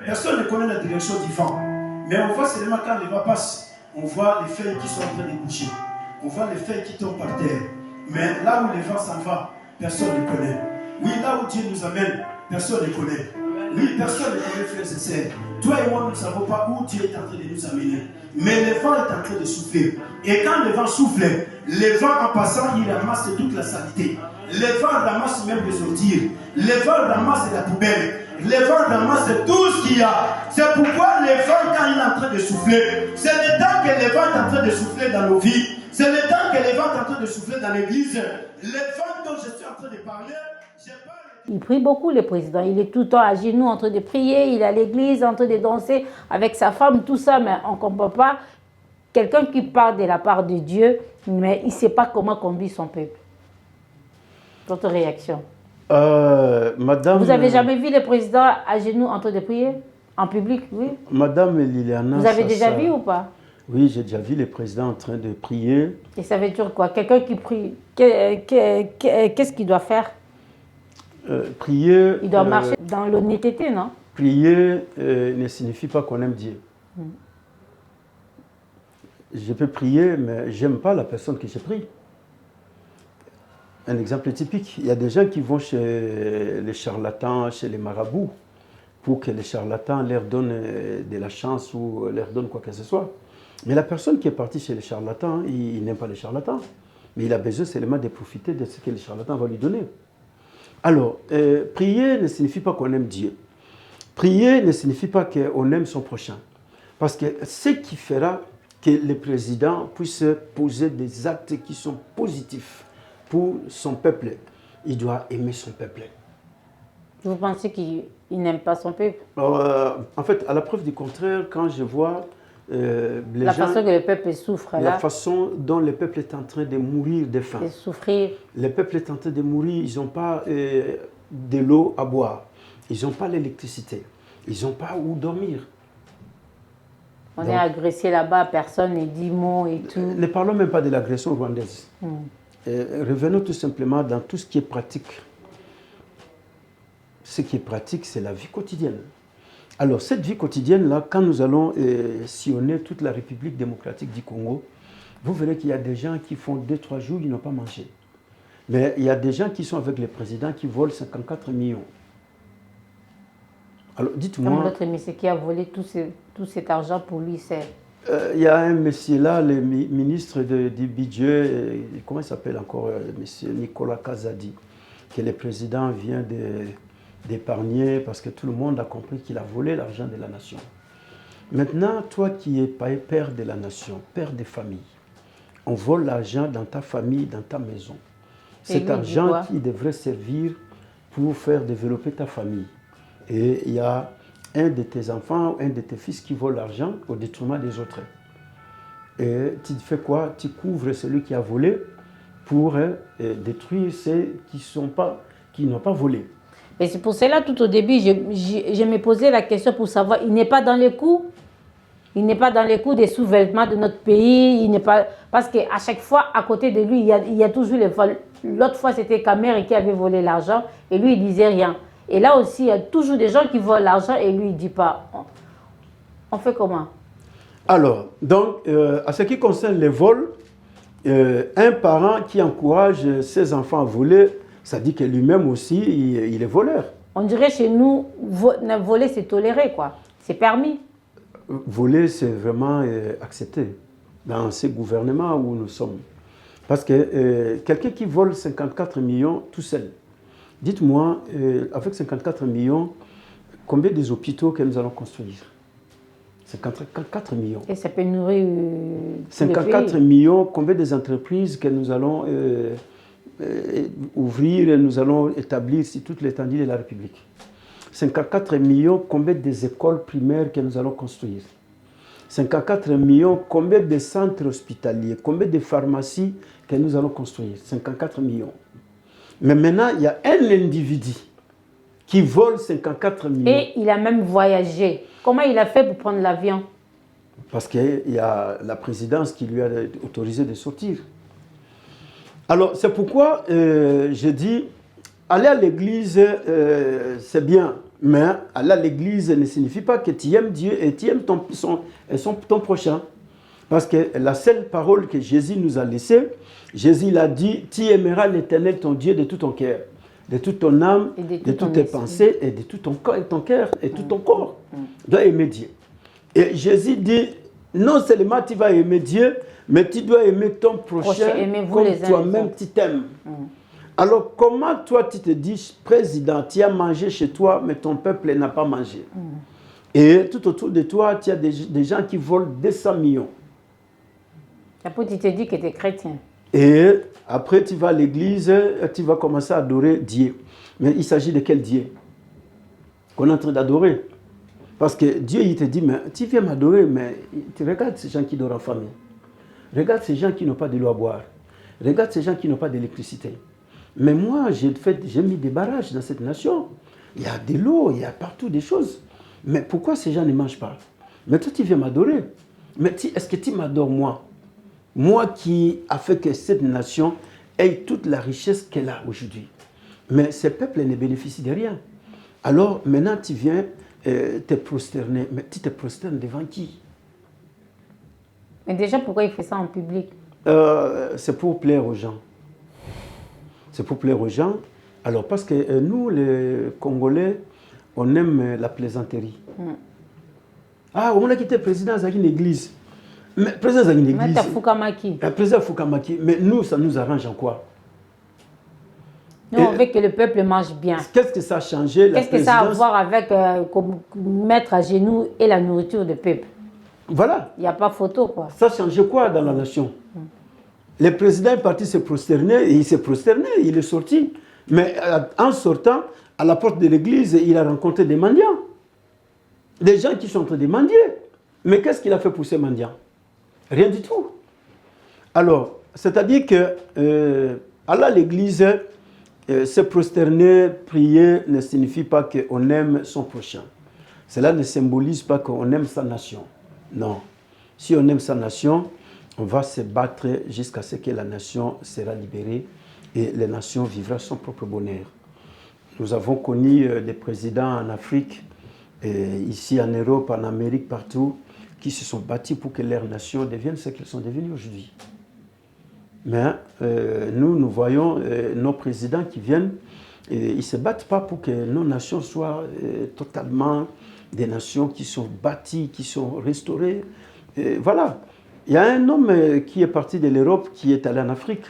Personne ne connaît la direction du vent. Mais on voit seulement quand le vent passe, on voit les feuilles qui sont en train de bouger. On voit les feuilles qui tombent par terre. Mais là où le vent s'en va, personne ne connaît. Oui, là où Dieu nous amène, personne ne connaît. Oui, personne ne connaît, frères et sœurs. Toi et moi, nous ne savons pas où Dieu est en train de nous amener. Mais le vent est en train de souffler. Et quand le vent souffle, le vent en passant, il ramasse toute la saleté. Le vent ramasse même les ordures. Le vent ramasse la poubelle. Le vent ramasse tout ce qu'il y a. C'est pourquoi le vent, quand il est en train de souffler, c'est le temps que le vent est en train de souffler dans nos vies. C'est le temps que le vent est en train de souffler dans l'église. Le vent dont je suis en train de parler, j'ai pas... Il prie beaucoup, le président. Il est tout le temps à genoux en train de prier. Il est à l'église en train de danser avec sa femme, tout ça. Mais on ne comprend pas. Quelqu'un qui parle de la part de Dieu, mais il ne sait pas comment conduire son peuple. Votre réaction? Madame... Vous n'avez jamais vu le président à genoux en train de prier? En public, oui. Madame Liliana... Vous avez déjà vu ou pas? Oui, j'ai déjà vu le président en train de prier. Et ça veut dire quoi? Quelqu'un qui prie, qu'est-ce qu'il doit faire? Prier... Il doit marcher dans l'honnêteté, non? Prier ne signifie pas qu'on aime Dieu. Je peux prier, mais je n'aime pas la personne que je prie. Un exemple typique, il y a des gens qui vont chez les charlatans, chez les marabouts, pour que les charlatans leur donnent de la chance ou leur donnent quoi que ce soit. Mais la personne qui est partie chez les charlatans, il n'aime pas les charlatans. Mais il a besoin seulement de profiter de ce que les charlatans vont lui donner. Alors, prier ne signifie pas qu'on aime Dieu. Prier ne signifie pas qu'on aime son prochain. Parce que ce qui fera que le président puisse poser des actes qui sont positifs pour son peuple, il doit aimer son peuple. Vous pensez qu'il n'aime pas son peuple? En fait, à la preuve du contraire, quand je vois la façon que le peuple souffre là. La façon dont le peuple est en train de mourir de faim. De souffrir. Le peuple est en train de mourir, ils n'ont pas de l'eau à boire. Ils n'ont pas l'électricité. Ils n'ont pas où dormir. On est agressé là-bas, personne ne dit mot et tout. Ne parlons même pas de l'agression rwandaise. Revenons tout simplement dans tout ce qui est pratique. Ce qui est pratique, c'est la vie quotidienne. Alors, cette vie quotidienne-là, quand nous allons sillonner toute la République démocratique du Congo, vous verrez qu'il y a des gens qui font 2-3 jours, ils n'ont pas mangé. Mais il y a des gens qui sont avec les présidents qui volent 54 millions. Alors, dites-moi... Comme l'autre monsieur qui a volé tout cet argent pour lui, c'est... Il y a un monsieur là, le ministre du budget, comment il s'appelle encore, monsieur Nicolas Kazadi, que le président vient d'épargner parce que tout le monde a compris qu'il a volé l'argent de la nation. Maintenant, toi qui es père de la nation, père de famille, on vole l'argent dans ta famille, dans ta maison. Cet argent qui devrait servir pour faire développer ta famille. et il y a un de tes enfants, un de tes fils qui vole l'argent au détriment des autres. Et tu fais quoi? Tu couvres celui qui a volé pour détruire ceux qui n'ont pas volé. Et c'est pour cela, tout au début, je me posais la question pour savoir, il n'est pas dans les coups? Il n'est pas dans les coups des sous-vêtements de notre pays, il n'est pas... Parce qu'à chaque fois, à côté de lui, il y a toujours les vols. L'autre fois, c'était Kamer qui avait volé l'argent et lui, il disait rien. Et là aussi, il y a toujours des gens qui volent l'argent et lui, il ne dit pas. On fait comment? Alors, donc, à ce qui concerne les vols, un parent qui encourage ses enfants à voler, ça dit que lui-même aussi, il est voleur. On dirait chez nous, voler, c'est toléré, quoi. C'est permis. Voler, c'est vraiment accepté dans ces gouvernements où nous sommes. Parce que quelqu'un qui vole 54 millions tout seul, dites-moi, avec 54 millions, combien des hôpitaux que nous allons construire? 54 millions. Et ça peut nourrir 54 millions, combien des entreprises que nous allons ouvrir et nous allons établir sur toute l'étendue de la République? 54 millions, combien des écoles primaires que nous allons construire? 54 millions, combien de centres hospitaliers, combien de pharmacies que nous allons construire? 54 millions. Mais maintenant, il y a un individu qui vole 54 millions. Et il a même voyagé. Comment il a fait pour prendre l'avion? Parce qu'il y a la présidence qui lui a autorisé de sortir. Alors, c'est pourquoi je dis, aller à l'église, c'est bien. Mais aller à l'église ne signifie pas que tu aimes Dieu et tu aimes ton prochain. Parce que la seule parole que Jésus nous a laissée, Jésus l'a dit, tu aimeras l'Éternel ton Dieu de tout ton cœur, de toute ton âme, de toutes tes pensées et de tout ton cœur et tout ton corps. Tu dois aimer Dieu. Et Jésus dit, non seulement tu vas aimer Dieu, mais tu dois aimer ton prochain comme toi-même tu t'aimes. Alors, comment toi, tu te dis, président, tu as mangé chez toi, mais ton peuple n'a pas mangé. Et tout autour de toi, tu as des gens qui volent 200 millions. Après, tu te dis que tu es chrétien. Et après, tu vas à l'église, tu vas commencer à adorer Dieu. Mais il s'agit de quel Dieu qu'on est en train d'adorer? Parce que Dieu, il te dit, mais tu viens m'adorer, mais tu regardes ces gens qui dorment en famille. Regarde ces gens qui n'ont pas de l'eau à boire. Regarde ces gens qui n'ont pas d'électricité. Mais moi, j'ai mis des barrages dans cette nation. Il y a de l'eau, il y a partout des choses. Mais pourquoi ces gens ne mangent pas? Mais toi, tu viens m'adorer. Mais est-ce que tu m'adores, moi? Moi qui a fait que cette nation ait toute la richesse qu'elle a aujourd'hui. Mais ces peuples ne bénéficient de rien. Alors, maintenant, tu viens te prosterner. Mais tu te prosternes devant qui? Mais déjà, pourquoi il fait ça en public? C'est pour plaire aux gens. C'est pour plaire aux gens. Alors, parce que nous, les Congolais, on aime la plaisanterie. Ah, on a quitté le président dans une église. Mais président dans une église. Mais Foukamaki. Président Foukamaki. Mais nous, ça nous arrange en quoi? Nous, on veut que le peuple mange bien. Qu'est-ce que ça a changé? Qu'est-ce que ça a à voir avec mettre à genoux et la nourriture du peuple? Voilà. Il n'y a pas photo, quoi. Ça a changé quoi dans la nation? Le président est parti se prosterner et il s'est prosterné, il est sorti. Mais en sortant, à la porte de l'église, il a rencontré des mendiants. Des gens qui sont en train de mendier. Mais qu'est-ce qu'il a fait pour ces mendiants? Rien du tout. Alors, c'est-à-dire que aller à l'église, se prosterner, prier, ne signifie pas qu'on aime son prochain. Cela ne symbolise pas qu'on aime sa nation. Non. Si on aime sa nation, on va se battre jusqu'à ce que la nation sera libérée et la nation vivra son propre bonheur. Nous avons connu des présidents en Afrique, ici en Europe, en Amérique, partout, qui se sont battus pour que leur nation devienne ce qu'elles sont devenues aujourd'hui. Mais nous voyons nos présidents qui viennent, et ils ne se battent pas pour que nos nations soient totalement des nations qui sont bâties, qui sont restaurées. Voilà. Il y a un homme qui est parti de l'Europe, qui est allé en Afrique,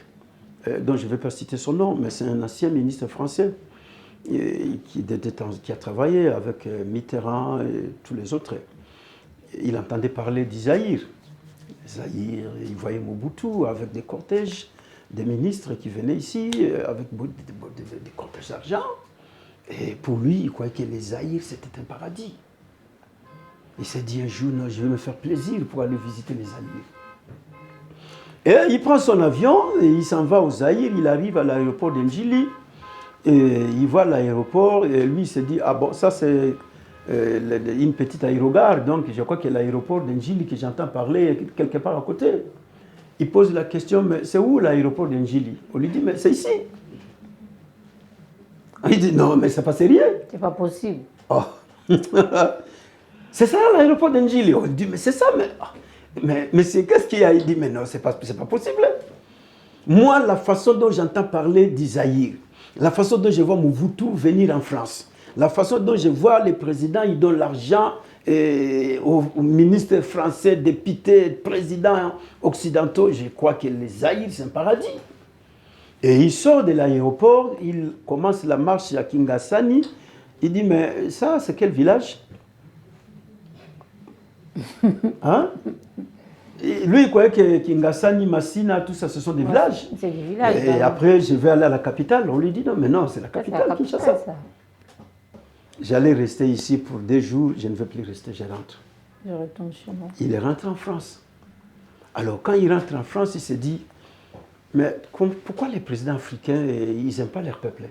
dont je ne vais pas citer son nom, mais c'est un ancien ministre français qui a travaillé avec Mitterrand et tous les autres. Il entendait parler d'Isaïr. Zaïre, il voyait Mobutu avec des cortèges, des ministres qui venaient ici avec des cortèges d'argent. Et pour lui, il croyait que les Zaïre, c'était un paradis. Il s'est dit un jour, non, je vais me faire plaisir pour aller visiter les Zaïre. Et il prend son avion et il s'en va au Zaïre. Il arrive à l'aéroport d'Ndjili. Et il voit l'aéroport et lui il se dit, ah bon, ça c'est une petite aérogare, donc je crois que l'aéroport d'Ndjili que j'entends parler quelque part à côté. Il pose la question, mais c'est où l'aéroport d'Ndjili? On lui dit, mais c'est ici. Il dit, non, mais c'est pas sérieux. C'est pas possible. Oh. C'est ça l'aéroport d'Ndjili. On lui dit, mais c'est ça, mais c'est qu'est-ce qu'il y a? Il dit, mais non, c'est pas possible. Moi, la façon dont j'entends parler d'Isaïr, la façon dont je vois Mobutu venir en France, la façon dont je vois les présidents, ils donnent l'argent aux ministres français, députés, présidents occidentaux, je crois que les Zaïre, c'est un paradis. Et il sort de l'aéroport, il commence la marche à Kingasani, il dit, mais ça, c'est quel village? Hein? Et lui, il croyait que Kingasani, Massina, tout ça, ce sont des villages. C'est des villages. Et après, je vais aller à la capitale. On lui dit, non, mais non, c'est la capitale, Kinshasa. J'allais rester ici pour 2 jours, je ne veux plus rester, je rentre. Je retourne chez moi. Il est rentré en France. Alors, quand il rentre en France, il se dit, mais pourquoi les présidents africains, ils n'aiment pas leur peuple?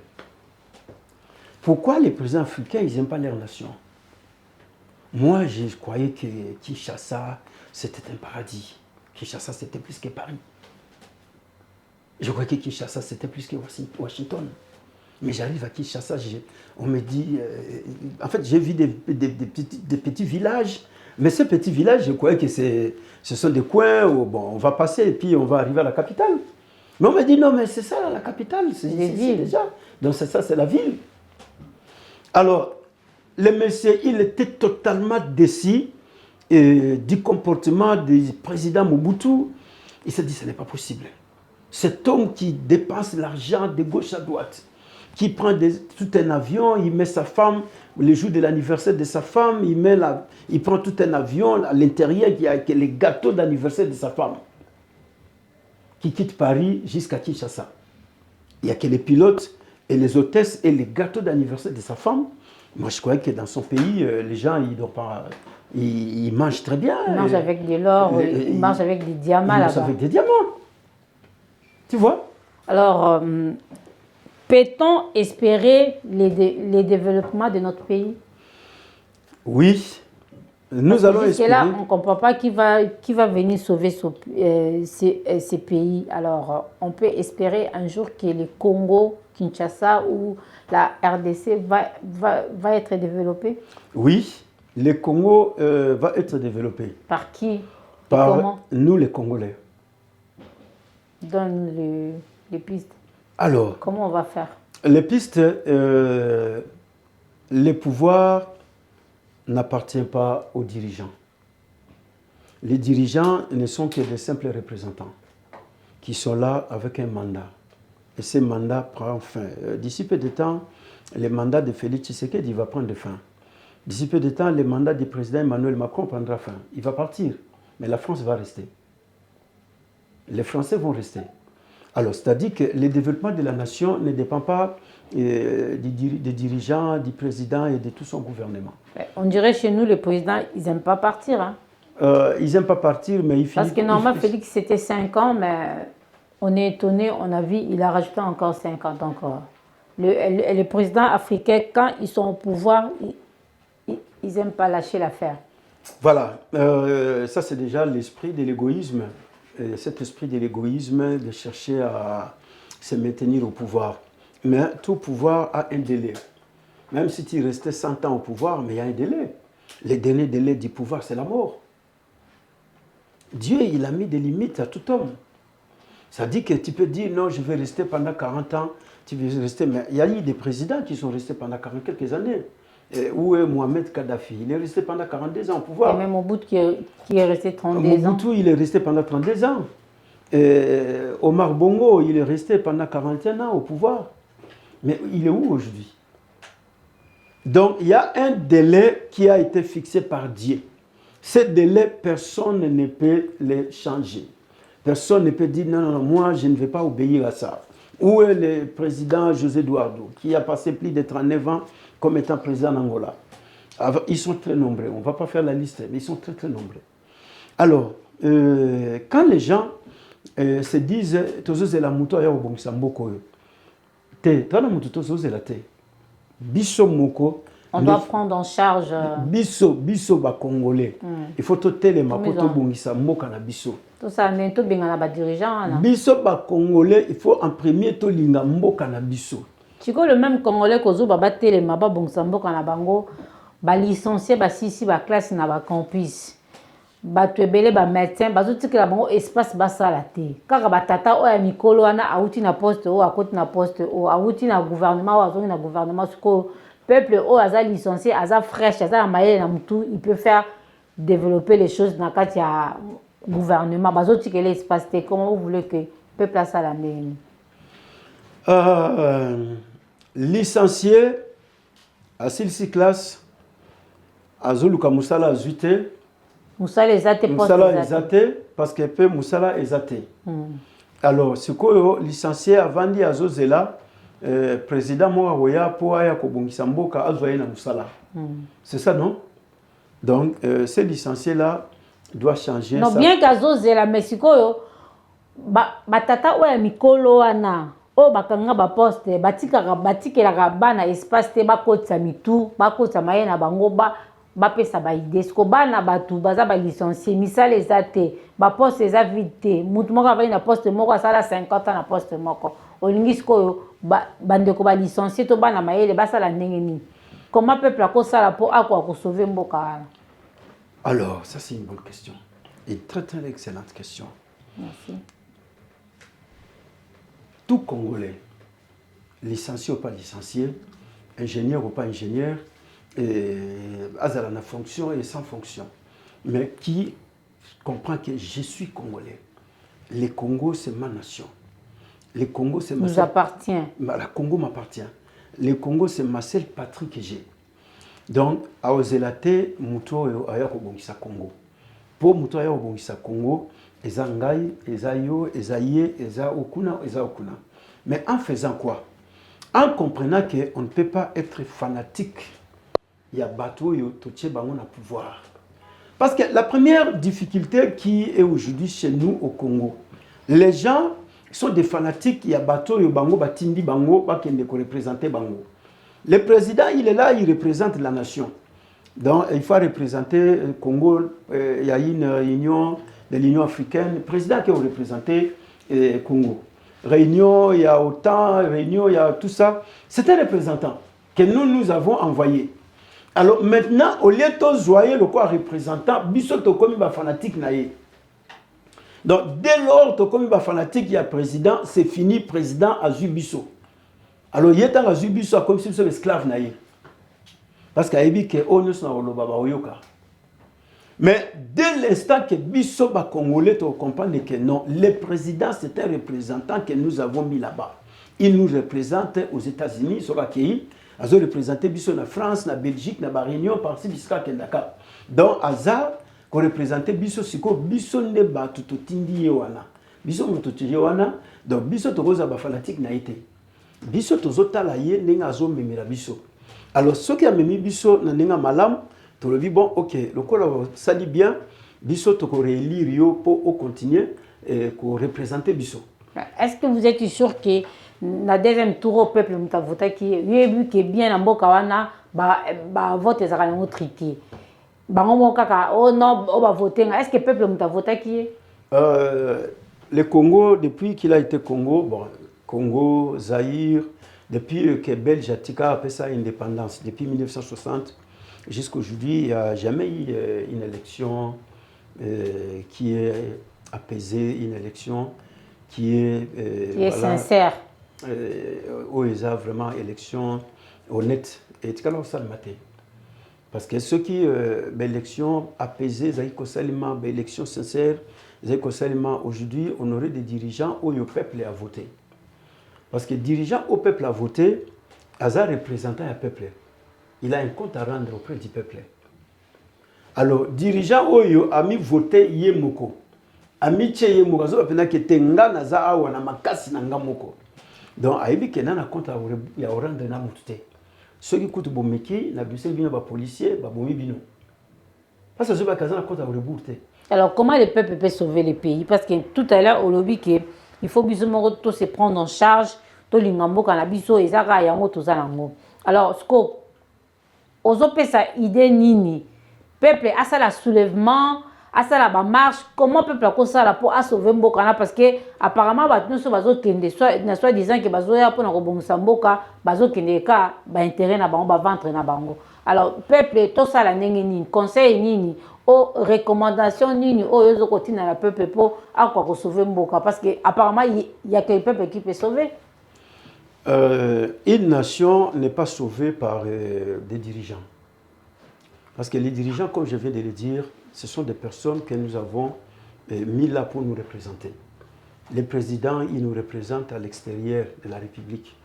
Pourquoi les présidents africains, ils n'aiment pas leur nation? Moi, je croyais que Kinshasa, c'était un paradis. Kinshasa, c'était plus que Paris. Je croyais que Kinshasa, c'était plus que Washington. Mais j'arrive à Kinshasa, on me dit... en fait, j'ai vu des petits villages. Mais ces petits villages, je croyais que ce sont des coins où bon, on va passer et puis on va arriver à la capitale. Mais on me dit, non, mais c'est ça, la capitale. C'est déjà. Donc c'est ça, c'est la ville. Alors, le monsieur, il était totalement déçu du comportement du président Mobutu. Il s'est dit, ce n'est pas possible. Cet homme qui dépense l'argent de gauche à droite, qui prend tout un avion, il met sa femme, le jour de l'anniversaire de sa femme, il prend tout un avion, à l'intérieur, il y a les gâteaux d'anniversaire de sa femme, qui quitte Paris jusqu'à Kinshasa. Il n'y a que les pilotes et les hôtesses et les gâteaux d'anniversaire de sa femme. Moi, je croyais que dans son pays, les gens, ils mangent très bien. Ils mangent avec de l'or, ils mangent avec des diamants là-bas. Ils mangent avec des diamants. Tu vois? Alors, peut-on espérer les développements de notre pays? Oui. Nous allons espérer. Là, on ne comprend pas qui va venir sauver ces pays. Alors, on peut espérer un jour que le Congo, Kinshasa ou la RDC va être développé? Oui, le Congo va être développé. Par qui? Par comment? Nous, les Congolais. Donne les pistes. Alors, comment on va faire? Les pistes, les pouvoirs n'appartiennent pas aux dirigeants. Les dirigeants ne sont que des simples représentants qui sont là avec un mandat. Et ce mandat prend fin. D'ici peu de temps, le mandat de Félix Tshisekedi va prendre fin. D'ici peu de temps, le mandat du président Emmanuel Macron prendra fin. Il va partir, mais la France va rester. Les Français vont rester. Alors, c'est-à-dire que le développement de la nation ne dépend pas des dirigeants, du président et de tout son gouvernement. On dirait chez nous, les présidents, ils n'aiment pas partir. Hein? Ils n'aiment pas partir, mais ils finissent... Parce que normalement, Félix, c'était 5 ans, mais on est étonné, on a vu, il a rajouté encore 5 ans. Donc, les présidents africains, quand ils sont au pouvoir, ils n'aiment pas lâcher l'affaire. Voilà, ça c'est déjà l'esprit de l'égoïsme. Cet esprit de l'égoïsme, de chercher à se maintenir au pouvoir. Mais tout pouvoir a un délai. Même si tu restais 100 ans au pouvoir, mais il y a un délai. Le dernier délai du pouvoir, c'est la mort. Dieu, il a mis des limites à tout homme. Ça dit que tu peux dire, non, je vais rester pendant 40 ans, tu veux rester... Mais il y a eu des présidents qui sont restés pendant quelques années. Où est Mohamed Kadhafi? Il est resté pendant 42 ans au pouvoir. Et même Mobutu qui est resté 32 ans. Mobutu, il est resté pendant 32 ans. Omar Bongo, il est resté pendant 41 ans au pouvoir. Mais il est où aujourd'hui? Donc, il y a un délai qui a été fixé par Dieu. Ce délai, personne ne peut le changer. Personne ne peut dire, non, non, moi, je ne vais pas obéir à ça. Où est le président José Eduardo, qui a passé plus de 39 ans comme étant président d'Angola? Ils sont très nombreux. On ne va pas faire la liste, mais ils sont très, très nombreux. Alors, quand les gens se disent « Tozo la muto ya obongisa mboko yo », te, tana muto tozo la te. Biso moko. On doit prendre en charge. Biso ba Congolais. Il faut tout téléma pour tout bongisa mboka na biso. Tout ça, mais tout bien na dirigeant. Biso ba Congolais, il faut en premier tout linga mboka na biso. Tu vois le même Congolais kozo ba téléma ba bongisa mboka na bango, ba licencié ba sisi ba classe na ba campus. Ba tuebele ba médecin, ba tout la bango espace ba sala te. Kaka ba tata o ya mikolo wana auti na poste o akoti na poste o auti na gouvernement o azongi na gouvernement ko peuple au hasard licencié, hasard fraîche, hasard maïe, il peut faire développer les choses dans le cadre du gouvernement. Comment vous voulez que le peuple a ça licencié à Silsi classe, à Zoluka Moussala Azuite. Moussala Ezate, parce que peu Moussala Ezate. Alors, ce que licencié avant dit à Zozela, président Moaroya pour aya kobongisa mboka azoye na musala. C'est ça, non? Donc, ces licenciés-là doivent changer. Non, ça. Bien qu'Azoze la Mexico, batata oya mikolo wana, o bakanga ba poste, batikela bana espace te bakotsa mitu, bakotsa mayena bango ba pesa ba idée. Sko bana batu baza ba licencié, misala ezate, ba poste eza vite. Mutu moko avali na poste moko asala 50 ans na poste moko. Olingi sko bandeko ba licencié to bana mayele basala ndenge nini. Comment peuple a sala pour akwa sauver mboka? Alors, ça c'est une bonne question. Une très très excellente question. Merci. Tout Congolais, licencié ou pas licencié, ingénieur ou pas ingénieur, azala na fonction et sans fonction, mais qui comprend que je suis Congolais. Le Congo c'est ma nation. Le Congo c'est ma nous appartient. Le Congo m'appartient. Le Congo c'est ma seule patrie que j'ai. Donc à Ozelate muto aya ko bongisa Congo. Pour muto aya ko bongisa Congo, eza ngai, eza yo, eza ye, eza okuna, eza okuna. Mais en faisant quoi? En comprenant que on ne peut pas être fanatique. Il y a bateau yo toche bango na pouvoir. Parce que la première difficulté qui est aujourd'hui chez nous au Congo, les gens sont des fanatiques, il y a bateau yo bango batindi bango bakende ko représenter bango. Le président, il est là, il représente la nation. Donc, il faut représenter le Congo. Il y a une réunion de l'Union africaine. Le président qui a représenté le Congo. Réunion, il y a autant, réunion, il y a tout ça. C'est un représentant que nous avons envoyé. Alors maintenant, au lieu de joyer le quoi représentant, bisoto comme il fanatique naïe. Donc, dès lors que comme il fanatique, il y a président, c'est fini, président a Bisso. Alors, il y a un Bisso comme si c'était esclave naïe. Parce qu'il y a que on mais dès l'instant que Bisso va Congolais, tu comprends que non, le président c'est un représentant que nous avons mis là-bas. Il nous représente aux États-Unis, sur l'accueil. Ils ont représenté Bisso en France, en Belgique, en Réunion, par-ci, jusqu'à Kendaka. Donc, Azar, qu'on représentait Bisso, c'est que Bisso ne bat tout tindi yewana. Bisso mututi yewana, donc Bisso to rosa ba fanatique na été. Bisso to zota la ye nenga zo memira Bisso. Alors, ceux qui ont mis Bisso na nenga malam, tu le dis bon, ok, le corps ça dit bien, Bisso to ko réélire yo pour continuer et ko représenter Bisso. Est-ce que vous êtes sûr que na deuxième tour au peuple muta voter qui est vu que bien en boka wana ba vote ezaka ngo triqué. Bango mo kaka oh non on va voter, est-ce que peuple muta voter qui est le Congo depuis qu'il a été Congo, bon Congo, Zaïre, depuis que Belge a fait sa indépendance depuis 1960 jusqu'à aujourd'hui, il n'y a jamais eu une élection qui est apaisée, une élection qui est voilà, sincère. Où il y a vraiment élection honnête. Et tu as ça le matin. Parce que ceux qui élection apaisée, élection sincère, aujourd'hui, on aurait des dirigeants où le peuple a voté. Parce que dirigeant au peuple a voté, Azar représentant le peuple. Il a un compte à rendre auprès du peuple. Alors, dirigeant où il a mis voté Yemoko. A mis Yemoko, il a mis Tenga Naza Awa na makasi na ngamoko. Donc, aïbi que nana compte ya orande na mutute. Ceux qui coûtent bomeki, na bise bino ba policier, ba bomi bino. Parce que ce bakazana compte à rebourte. Alors, comment le peuple peut sauver le pays? Parce que tout à l'heure, au lobby, il faut bizarrement tout se prendre en charge. Tout l'ingambo canabiso et zara yango tout ça lango. Alors, ce que aux autres ça idée nini, peuple a ça la soulèvement, a ça la marche. Comment peuple a ça la pour sauver mbokana parce que apparemment nous sommes bazo kende soit disant que bazo ya pour na kobongisa mboka bazo kende ka ba intérêt na bango ba ventre na bango. Alors peuple tout ça la ndenge nini, conseil nini, aux recommandations nini, aux yozo kotina la peuple pour à quoi sauver mboka parce que apparemment il y a que le peuple qui peut sauver. Une nation n'est pas sauvée par des dirigeants. Parce que les dirigeants, comme je viens de le dire, ce sont des personnes que nous avons mis là pour nous représenter. Les présidents, ils nous représentent à l'extérieur de la République.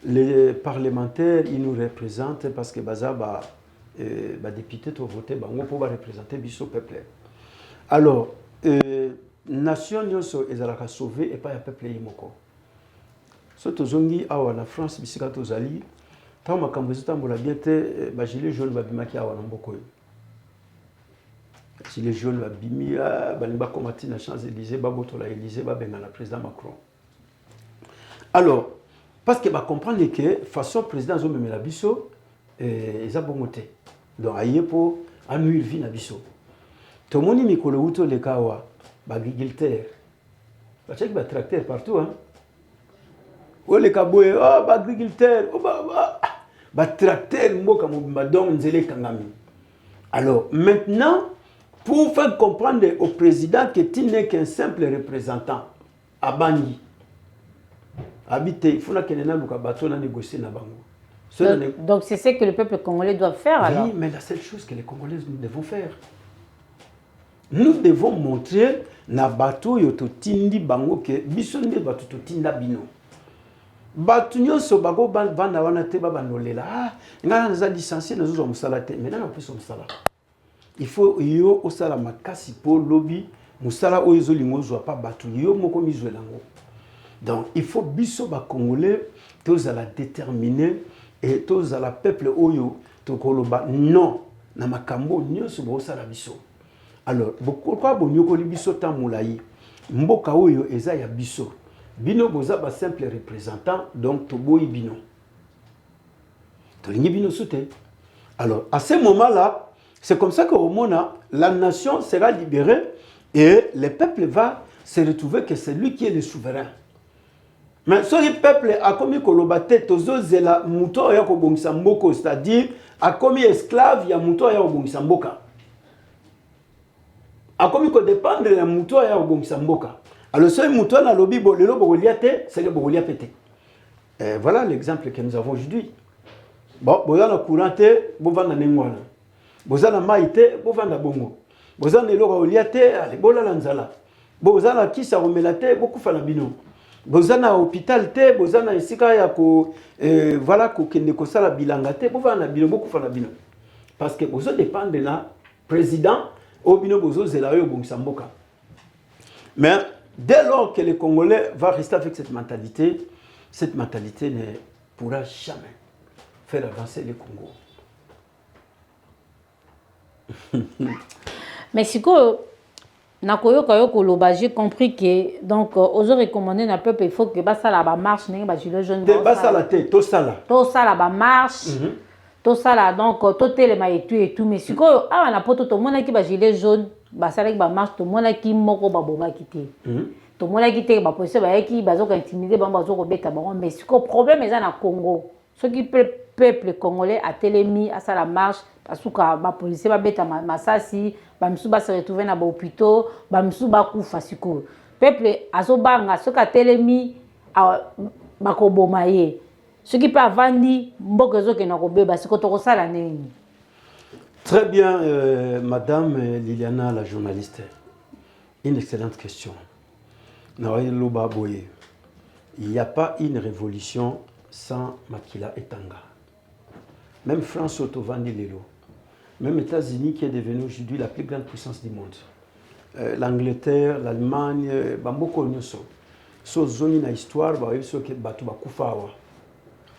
Les parlementaires, ils nous représentent parce que les députés ont voté pour représenter le peuple. Alors, nation est sauvée et pas le peuple imoko. Surtout zongi awa na France bisika tozali tant makambo ezotambola bien te ba gilet jaune babimaki awa na mboko. Gilet jaune babimi balimba komati na Champs-Élysées babotola Élysée babenga na président Macron. Alors parce que ba comprendre que façon président zo memela biso eza bongote. Donc aye po anuire vie na biso. To moni mikolo uto le kawa ba agriculteur. Ba check ba tracteur partout hein. Oh les caboués, oh agriculteur, oh tracteur, mboka mobimba donc nzele kangami. Alors maintenant, pour faire comprendre au président que tu n'es qu'un simple représentant à Bangui, habité, il faut que nous négocier na bango. Donc c'est ce que le peuple congolais doit faire alors. Oui, mais la seule chose que les Congolais nous devons faire, nous devons montrer na bateau yoto tindi bango que bisonde bateau to tinda bino. Batunyo so bago banda wana te babanolela ngana naza licencié nazo zo musala te mais na plus musala il faut yo osala makasi po lobby musala oyo zo lingozo pas batu yo moko mizwelango. Donc il faut biso ba congolais tous à la déterminer et tous à la peuple oyo to koloba non na makambo nyonso bo sala biso. Alors pourquoi bonyoko li biso tamulayi mboka oyo eza ya biso. Bino boza ba simple représentant donc toboyi bino. Tolingi bino soute. Alors à ce moment-là, c'est comme ça qu'au Mona, la nation sera libérée et le peuple va se retrouver que c'est lui qui est le souverain. Mais ce peuple a commis kolobate tozo zela muto ya ko bongisa mboko, c'est-à-dire a commis esclave ya muto ya ko bongisa mboka. A commis ko dépendre ya muto ya ko bongisa mboka. Alors, ce mouton à lobby, c'est le Bogolia pété. Voilà l'exemple que nous avons aujourd'hui. Bon, vous avez courante, vous avez nengwana. Vous avez maïté, vous avez bongo. Vous avez le Goliate, allez, bola lanzala. Vous avez qui ça remelate, beaucoup fanabino. Vous avez hôpital, vous avez isika ya ko, voilà, kende ko sala bilangate, vous avez bino, beaucoup fanabino. Parce que vous dépend de la président, au bino, vous avez la yo bongsamboka. Mais, dès lors que le Congolais va rester avec cette mentalité ne pourra jamais faire avancer le Congo. Mais si j'ai compris que donc aux recommandés na peuple il faut que ça la marche n'est pas gilet jaune. Ça la tête, tout ça là. Tout ça la marche. Tout ça là donc tout téléma et tout mais si on a poto tout monde qui ba gilet jaune basalaki ba marche to mona ki moko ba bonga kité to mona kité ba police ba yaki bazo ka intimider ba bazo ko beta ba mais ce problème est na Congo ce qui peuple congolais a télémi à ça la marche parce que ba police ba beta masasi ba msu ba se retrouver na ba hôpital ba msu ba kufa siko peuple azobanga ce ka télémi ba ko bomaye ce qui peut avandi mboka zo ke na ko beba siko to ko sala nini. Très bien, Madame Liliana, la journaliste. Une excellente question. Il n'y a pas une révolution sans Makila et Tanga. Même France Otovani Lelo. Même États-Unis qui est devenu aujourd'hui la plus grande puissance du monde. L'Angleterre, l'Allemagne, Bamboko Nyoso. so zoni na histoire ba yeso ke batu bakufawa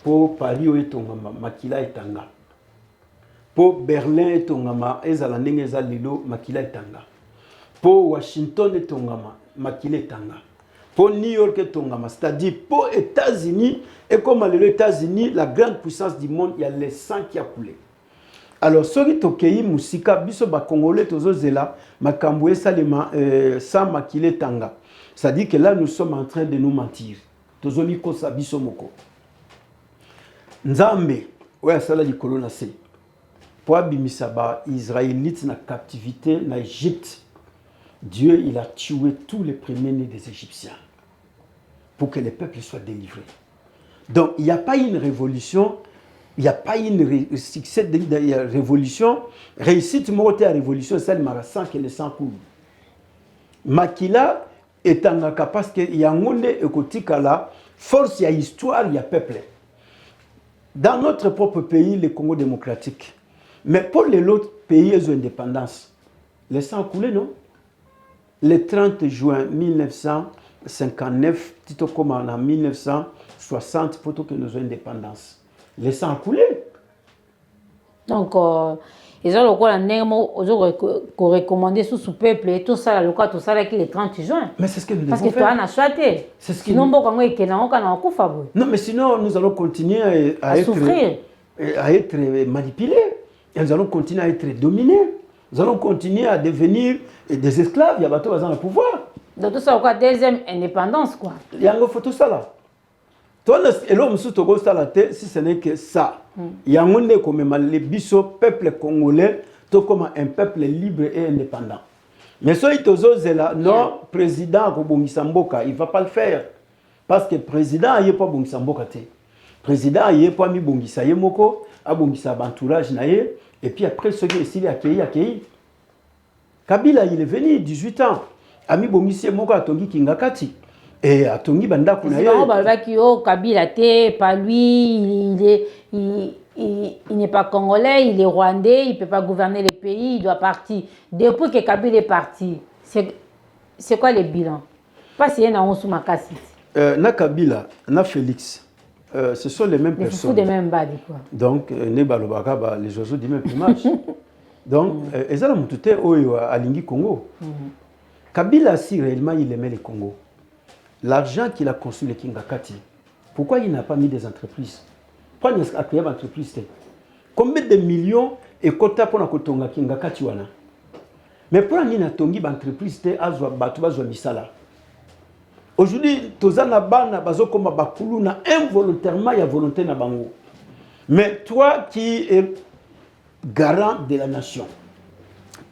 po Paris o etongama makila etanga po Berlin etongama ezala ndenge eza lelo makila etanga po Washington etongama makila etanga po New York etongama, c'est-à-dire po États-Unis et comme les États-Unis la grande puissance du monde, il y a le sang qui a coulé. Alors soki tokei musika biso ba congolais tozozela makambo esalema sans makila etanga. C'est-à-dire que là, nous sommes en train de nous mentir. Tozoli kosa biso moko. Nzambe, ouais, ça là, du colon se. Pour abimisa ba Israélites na captivité na Égypte, Dieu, il a tué tous les premiers-nés des Égyptiens pour que les peuples soient délivrés. Donc, il n'y a pas une révolution, il n'y a pas une succès de révolution. Réussite, moi, la révolution, c'est le marassan que le sang coule. Makila, etangaka parce que yangonde ekotika la force ya histoire ya peuple dans notre propre pays le Congo démocratique, mais pour les autres pays ils ont indépendance le sang coulé non le 30 juin 1959 tito comme en 1960 pour que nous ayons indépendance le sang coulé donc ils ont le quoi recommandé sous ce peuple et tout ça le quoi tout ça là qui le 30 juin. Mais c'est ce que nous parce devons que faire. toi on a choisi. C'est ce sinon bon quand il non mais sinon nous allons continuer à être souffrir, à être manipulés et nous allons continuer à être dominés. Nous allons continuer à devenir des esclaves. Il y a bateau dans le pouvoir. donc tout ça quoi deuxième indépendance quoi. Il y a un photo ça là. Toi et l'homme sous Togo ça là si ce n'est que ça. Il y a un comme le biso peuple congolais tout comme un peuple libre et indépendant. Mais ce qui là non président Kobongisa Mboka il va pas le faire parce que président il est pas Bongisa Mboka té. Président il est pas mi Bongisa Yemoko a Bongisa entourage naé et puis après ce qui est accueilli. Kabila il est venu 18 ans. Ami Bongisa Moko a tongi Kingakati. Et à Tongi Banda Kabila té pas lui il n'est pas congolais, il est rwandais, il ne peut pas gouverner le pays, il doit partir. Depuis que Kabila est parti, c'est quoi le bilan? Pas si il y a un Makassi. Na Kabila, na Félix, ce sont les mêmes personnes. Les mêmes bas, quoi. Donc, les oiseaux du même plumage. Donc, ils ont monté à Lingi Congo. Kabila, si réellement il aimait le Congo, l'argent qu'il a construit le Kingakati, pourquoi il n'a pas mis des entreprises? Pourquoi il n'a pas créé des entreprises? Combien de millions et quota pour la Kotonga Kingakati wana? Mais pour qu'il n'a tongi d'entreprise azwa batu bazwa misala. Aujourd'hui, tozana bana bazo koma bakulu na involontairement ya volonté na bango. Mais toi qui es garant de la nation,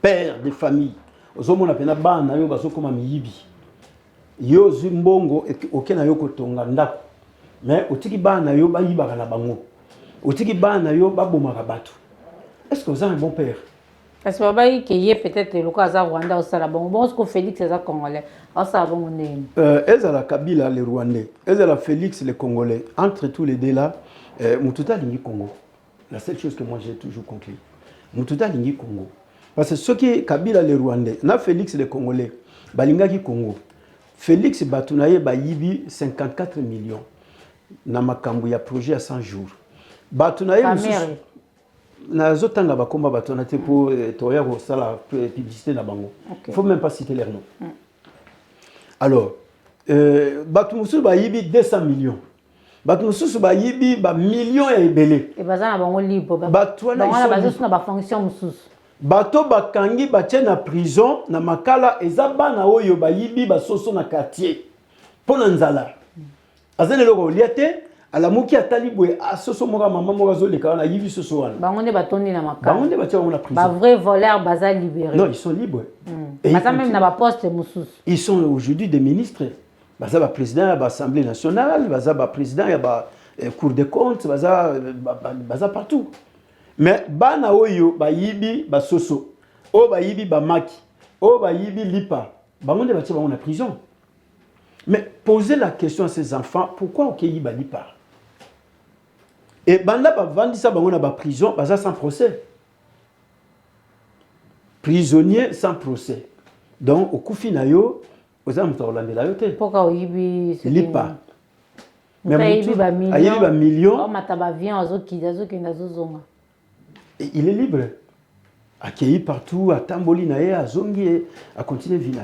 père de famille, ozomona pena bana yo bazo koma miyibi. Yo zimbongo okena yo kotonga ndako. Mais otiki bana yo bayibaka na bango. Otiki bana yo babomaka batu. Est-ce que vous avez un bon père? Parce que Baba qui est peut-être le cas à Rwanda au Salabon. Bon, ce que Félix est congolais. Au Salabon on est. Ezala Kabila les Rwandais. Ezala Félix les Congolais. Entre tous les deux là, Mututa lingi Congo. La seule chose que moi j'ai toujours compris. Mututa lingi Congo. Parce que ceux qui Kabila les Rwandais, na Félix les Congolais, balinga ki Congo. Félix Batunaye Bayibi 54 millions. Na makambo ya projet à 100 jours. Batunaye na zotanga bakomba batona te pour toya ko sala publicité na bango. Il faut même pas citer leur nom. Alors batu musu Bayibi 200 millions. Batu musu Bayibi ba millions et belé. Et bazana bango libre. Batwana na bazo na ba fonction mususu. Bato bakangi batie na prison na makala ezaba na oyo Bayibi basoso na quartier. Pona nzala. Azene loko liate alamuki atalibwe asoso moka mama moka zo leka na yibi soso wana. Bangonde batondi na makala. Bangonde batia na prison. Ba vrai voleur baza libéré. Non, ils sont libres. Baza même na ba poste mususu. Ils sont aujourd'hui des ministres. Baza ba président ya ba assemblée nationale, baza ba président ya ba cour des comptes, baza partout. Mais bana oyo ba yibi ba soso. O ba yibi ba maki. O ba yibi lipa. Bangonde batia na prison. Mais posez la question à ces enfants, pourquoi au Kéyi bali pas? Et banda ba vandi ça bango na ba prison, baza sans procès. Prisonnier sans procès. Donc au Koufi na yo, Aux hommes, tu as Hollande la yote. Pourquoi il lit pas. Mais il y a un million. Il est libre. Accueilli partout, à Tamboli, à Zongi, à continuer à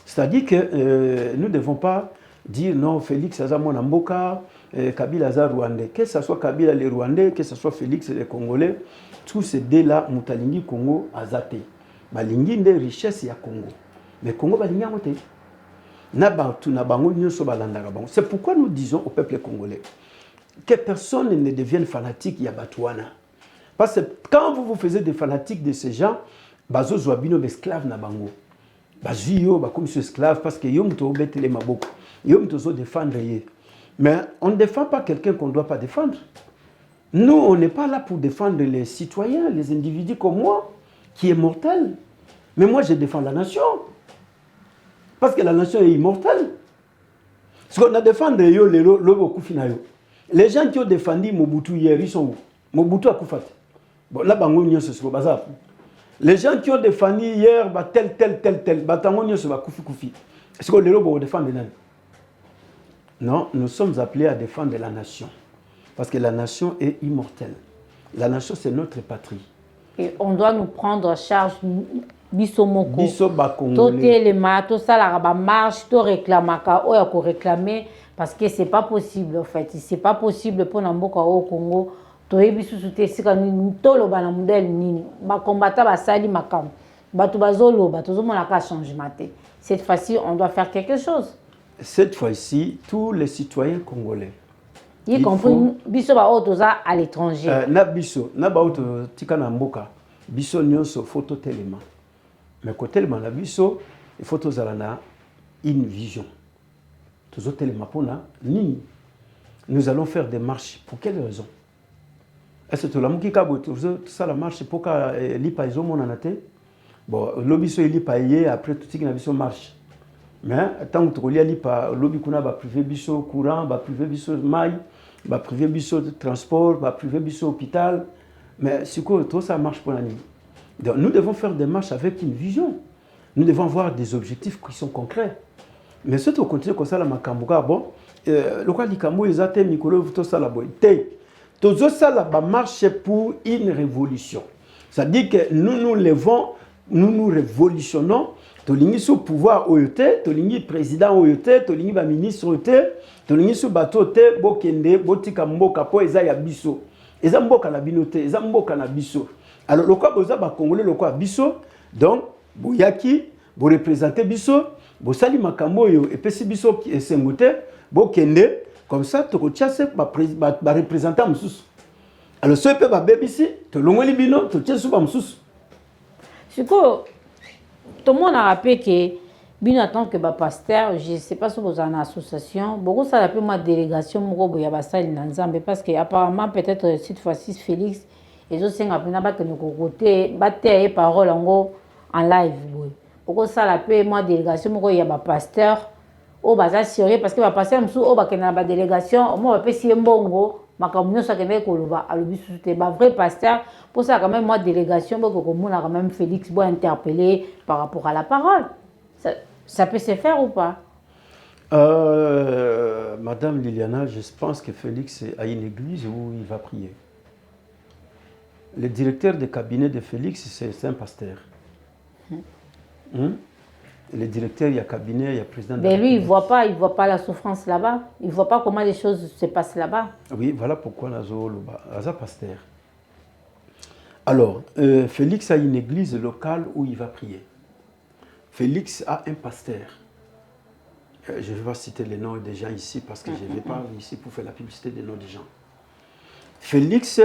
c'est-à-dire que nous ne devons pas dire non, Félix Azamon Mboka, Kabila Azar Rwandais. Que ce soit Kabila les Rwandais, que ce soit Félix les Congolais, tous ces deux-là, Moutalingi Congo Azate. Balingi des richesses ya Congo. Mais Congo Balingi Amote. C'est pourquoi nous disons au peuple congolais que personne ne devienne fanatique Yabatouana. Parce que quand vous vous faisiez des fanatiques de ces gens, bazo zoabino esclaves na bango. Bazuyo ba comme esclave parce que yom to bete les maboko. Yom to zo défendre yé. Mais on ne défend pas quelqu'un qu'on ne doit pas défendre. Nous, on n'est pas là pour défendre les citoyens, les individus comme moi, qui est mortel. Mais moi, je défends la nation. Parce que la nation est immortelle. Ce qu'on a défendu, les gens qui ont défendu Mobutu hier, ils sont où? Mobutu a Koufat. Bon, là, les gens qui ont défendu hier, tel, est-ce que les gens défendent? Non, nous sommes appelés à défendre la nation. Parce que la nation est immortelle. La nation, c'est notre patrie. Et on doit nous prendre en charge. Biso moko. Biso bakongolais. To telema, to sala ba marche, to réclamaka, o ya ko réclamer parce que c'est pas possible en fait. C'est pas possible pour Namboka au Congo. To yebisu sute sika ni tolo ba na modèle nini. Ba combattant ba sali makam. Ba to bazolo, ba to zomona ka changement. Cette fois-ci, on doit faire quelque chose. Cette fois-ci, tous les citoyens congolais. Y compris biso ba otoza à l'étranger. Na biso, na ba oto tika na mboka. Biso nyonso photo telema. Mais côté le manabiso, il faut tous avoir une vision. Tous autres les mapona, nous allons faire des marches. Pour quelle raison? Est-ce que tout le monde qui a tout ça la marche pour que l'IPA ils ont mon anaté? Bon, l'obiso il l'IPA après tout ce qui n'a pas marche. Mais tant que tu relis l'IPA, l'obi kuna va privé biso courant, va privé biso maille, va privé biso transport, va privé biso hôpital. Mais c'est quoi tout ça marche pour la nuit? Donc, nous devons faire des marches avec une vision. Nous devons avoir des objectifs qui sont concrets. Mais si on continue comme ça, la Makambuka, bon, le cas du Kamou, ils ont été Mikolo, tout ça, la boîte. Tout ça, la marche pour une révolution. C'est-à-dire que nous levons, nous révolutionnons. Tolingi sous pouvoir OET, Tolingi président OET, Tolingi ministre OET, Tolingi sous bateau OET, Bokende, Botika Mboka, Po, Eza Yabiso. Eza Mboka na binote, Eza Mboka na biso. Alors, le quoi, vous avez congolais, le quoi, biso, donc, Bouyaki, vous représentez biso, vous sali makamoyo, et puis si biso qui est sengote, vous kende, comme ça, tu rechasse, va représenter Moussous. Alors, ce peu va bébissi, tu l'ongo libino, tu tiens sous Moussous. C'est quoi, tout le monde a rappelé que, bien en tant que pasteur, je ne sais pas si vous avez une association, beaucoup ça appelle ma délégation, moi, il y a pas ça, parce qu'apparemment, peut-être cette fois-ci, Félix, et aussi que nous côté battre parole en live pourquoi ça la paix moi délégation il y a ba pasteur au bazar sérieux parce que ba pasteur msu au ba kena ba délégation moi ba pesi mbongo makamyo ça kena koloba alobi c'était ba vrai pasteur pour ça quand même moi délégation beaucoup on a quand même Félix boit interpeller par rapport à la parole ça peut se faire ou pas? Madame Liliana, je pense que Félix a une église où il va prier. Le directeur de cabinet de Félix, c'est un pasteur. Le directeur, il y a cabinet, il y a président. Mais lui, il voit pas la souffrance là-bas. Il ne voit pas comment les choses se passent là-bas. Oui, voilà pourquoi Nazo Loba, pasteur. Alors, Félix a une église locale où il va prier. Félix a un pasteur. Je ne vais pas citer les noms des gens ici parce que je ne vais pas ici pour faire la publicité des noms des gens. Félix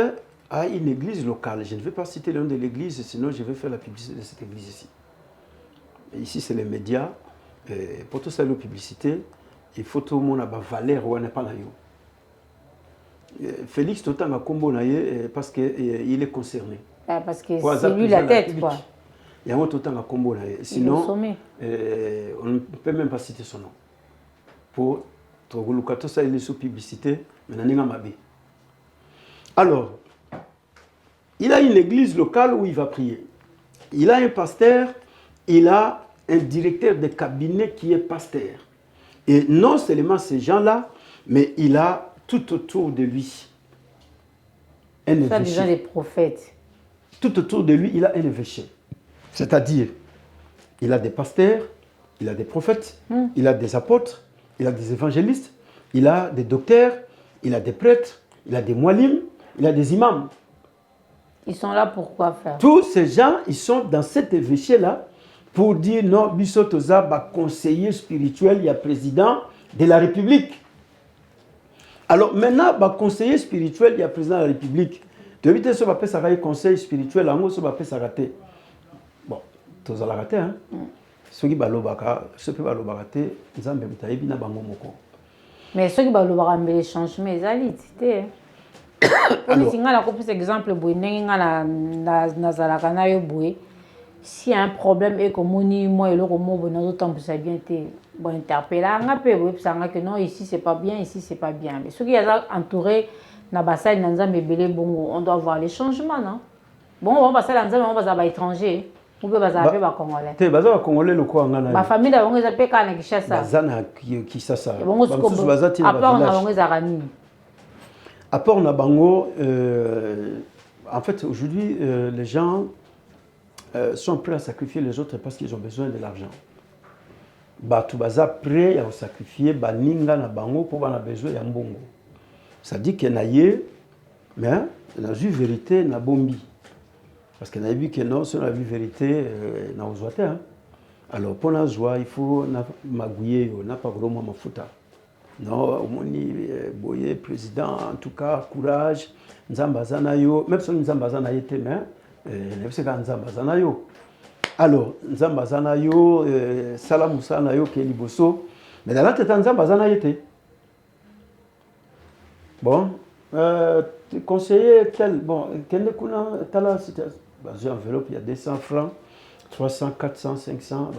a une église locale. Je ne vais pas citer le nom de l'église, sinon je vais faire la publicité de cette église ici. Et ici, c'est les médias. Pour tout ça, la publicité, il faut tout le monde avoir valeur ou n'est pas là. Félix, tout le temps, a combo parce qu'il est concerné. Parce que c'est lui la tête, quoi. Il y a tout le temps à combo. Sinon, on ne peut même pas citer son nom. Pour tout ça, il est sous publicité, mais il n'y a pas de. Alors, il a une église locale où il va prier. Il a un pasteur, il a un directeur de cabinet qui est pasteur. Et non seulement ces gens-là, mais il a tout autour de lui un évêché. Ça, des prophètes. Tout autour de lui, il a un évêché. C'est-à-dire, il a des pasteurs, il a des prophètes, il a des apôtres, il a des évangélistes, il a des docteurs, il a des prêtres, il a des mualim, il a des imams. Ils sont là pour quoi faire? Tous ces gens, ils sont dans cet évêché-là pour dire non, Bissotoza, conseiller spirituel, il y a président de la République. Alors maintenant, conseiller spirituel, il y a président de la République. Tu éviter ce que ça conseil spirituel, en gros, ce que ça raté. Bon, tous la raté, hein. Ceux qui balobaka, ceux qui balobaka, ils ont même taillé bien bango moko. Mais ceux qui balobaka mais les changements, ils allaient, c'était. Alors, si on a un exemple, s'il y a un problème et que moi et le roman bon ça bien été bon interpellé on a que non ici c'est pas bien, ici c'est pas bien, mais ceux qui sont entourés na basal nanza mebele bongo on doit voir les changements, non? Bon on va passer nanza on va étranger ou bien baza ba congolais te baza ba congolais le quoi ngana ba famille da bongo za peka na Kinshasa baza na Kinshasa bongo baza ti na village à part na bango en fait aujourd'hui les gens sont prêts à sacrifier les autres parce qu'ils ont besoin de l'argent. Batu baza prêt à sacrifier baninga na bango pour bana besoin ya mbongo. Ça dit que naye mais la vérité na bombi. Parce que na vu que non, sur la vérité na ozwate hein. Alors pour la joie, il faut na magouyer na pas vraiment mafuta. Non, omoni boye président en tout cas courage, nzamba zanayo, même si nzamba zanayo te mais alors, Nzamba Zanayo, Salam Sanayo, Keliboso, mais dans la tête, Nzamba Zanayo. Bon, conseiller tel, bon, quel est le j'ai enveloppe, il y a 200 francs, 300, 400, 500,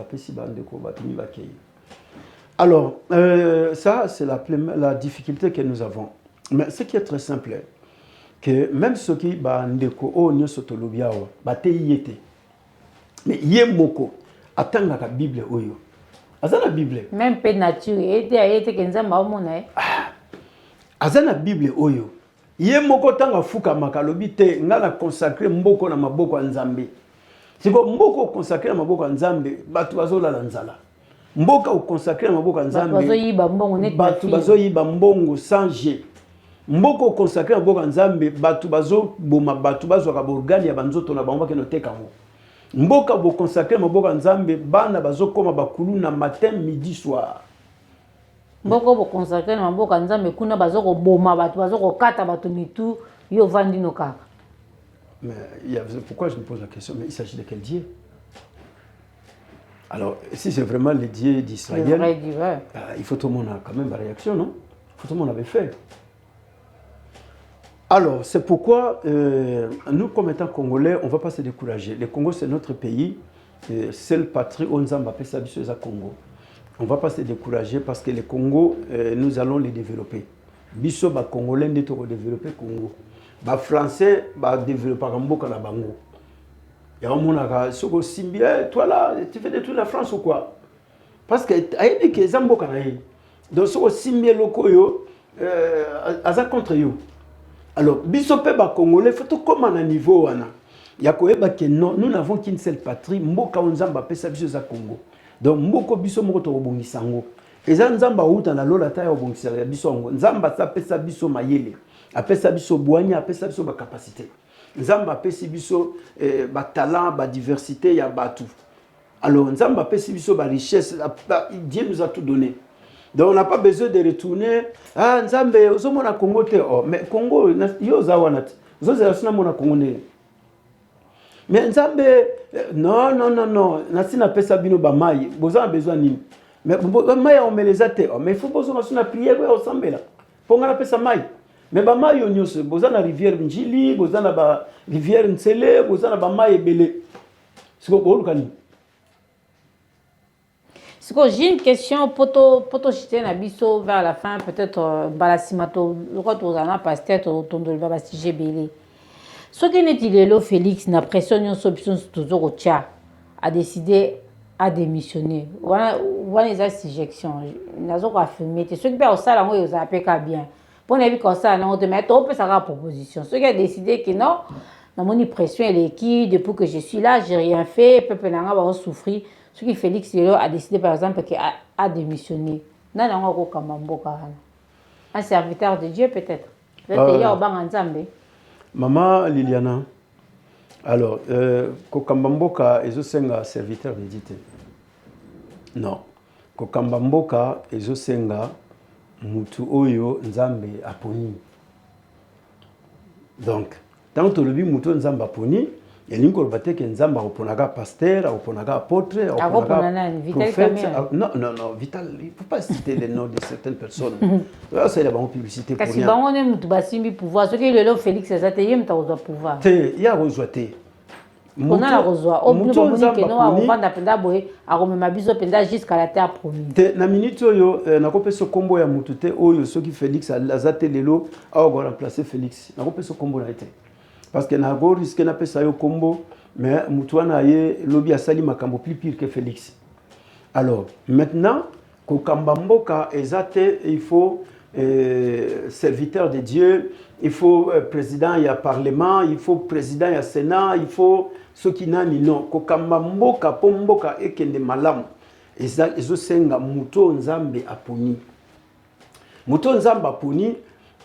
alors, ça, c'est la difficulté que nous avons. Mais ce qui est très simple, que même ceux qui ndeko o nyoso tolobiawa bate yete mais yemoko atanga ka Bible oyo azana Bible même pe nature était que nzamba omona azana Bible oyo yemoko tanga fuka makalobi te ngala consacrer mboko na maboko ya Nzambe siko mboko consacrer na maboko ya Nzambe batu bazolala nzala mboka o consacrer na maboko ya Nzambe batu bazoyiba mbongo sans jet mboko consacré à Boka Nzambe batu bazo boma batu bazo ka borgani ya banzoto na bango bakeno tekango mboka bo consacré à Boka Nzambe bana bazo koma bakulu na matin midi soir mboko bo consacré à Boka Nzambe kuna bazo ko boma batu bazo ko kata batu mitu yo vandi no kaka. Mais pourquoi je me pose la question, mais il s'agit de quel Dieu? Alors si c'est vraiment le Dieu d'Israël, il faut tout le monde a quand même la réaction, non? Il faut tout le monde avait fait. Alors, c'est pourquoi nous, comme étant Congolais, on ne va pas se décourager. Le Congo, c'est notre pays. C'est le patrie, on va pas ça Congo. On ne va pas se décourager parce que le Congo, nous allons le développer. Biso, les Congolais, nous allons développer le Congo. Les Français, nous allons développer le Bango. Il y a un monde qui dit, toi là, tu fais détruire la France ou quoi? Parce que, il y a des gens qui ont donc, si tu as contre eux. Alors, bisope ba Congolais, faut tout comme à un niveau wana. Yakoeba que non, nous n'avons qu'une seule patrie, mboka onzamba pesa biso za Congo. Donc mboko biso moko to bongisango. Eza nzamba uta na lola ta ya bongisa biso ngo. Nzamba sa pesa biso mayele. Apesa biso boanya, apesa biso ba capacité. Nzamba pesa biso ba talent, ba diversité ya batu. Alors nzamba pesa biso ba richesse, Dieu nous a tout donné. Donc on n'a pas besoin de retourner. Ah, Nzambe, ozomo na Congo te. Oh, mais Congo, yo zawanat. Ozoze asuna mona Congo ne. Mais Nzambe, non. Nasina pesa bino ba mai. Boza besoin ni. Mais mai on me les a te. Oh, mais il faut besoin asuna prier ko ensemble là. Ponga na pesa mai. Mais ba mai yo nyose, boza na rivière Njili, boza na ba rivière Ntsele, boza na ba mai ebele. Siko ko lukani. J'ai une question pour jeter Nabiso vers la fin, peut-être Balasimato, le retour à la pasteur, autour de Babastije Bélé. Ce qui n'est-il là, Félix, n'a pression sur toujours au Tchad, a décidé a démissionné. Voilà les suggestions. Nous avons affirmé. Ceux qui ont ça, ils ont appelé bien. Pour ne pas ça, on te met la proposition. Ceux qui ont décidé que non, dans mon pression et l'équipe, depuis que je suis là, j'ai rien fait, peuple n'a pas souffrir. Ceux qui Félix Lelo a décidé par exemple qu'il a démissionné. Non, non, un serviteur de Dieu peut-être. Maman Liliana, alors, Kokambamboka est serviteur de Dieu. Non. Kokambamboka est mutu oyo nzambe aponi. Donc, tant que le mutu nzambe aponi, il y a une que nzambe aponaga pasteur, aponaga apôtre, aponaga prophète. Non, Vital, il ne faut pas citer les noms de certaines personnes. C'est la bonne publicité pour rien. Si on est mutu basimbi pouvoir, ce qui est le Félix Ezateye mta ozo pouvoir. Il y a rejoité. On a la rejoie. Au bout de non, on va d'apenda boy, à remettre biso penda jusqu'à la terre promise. Na minute oyo, na kopé ce combo ya mutute oyo ce qui Félix azate lelo, a remplacer Félix. Na kopé ce combo na été. Parce que na go risque na pesa yo combo, mais mutuana ye lobby a sali makambo plus pire que Félix. Alors, maintenant, Kokambamboka ezate, il faut serviteur de Dieu, il faut président, il y a parlement, il faut président, il y a sénat, il faut ce qui n'a ni non. Kokambamboka pomboka ekende malamu. Ezo senga muto nzambe aponi. Muto nzambe aponi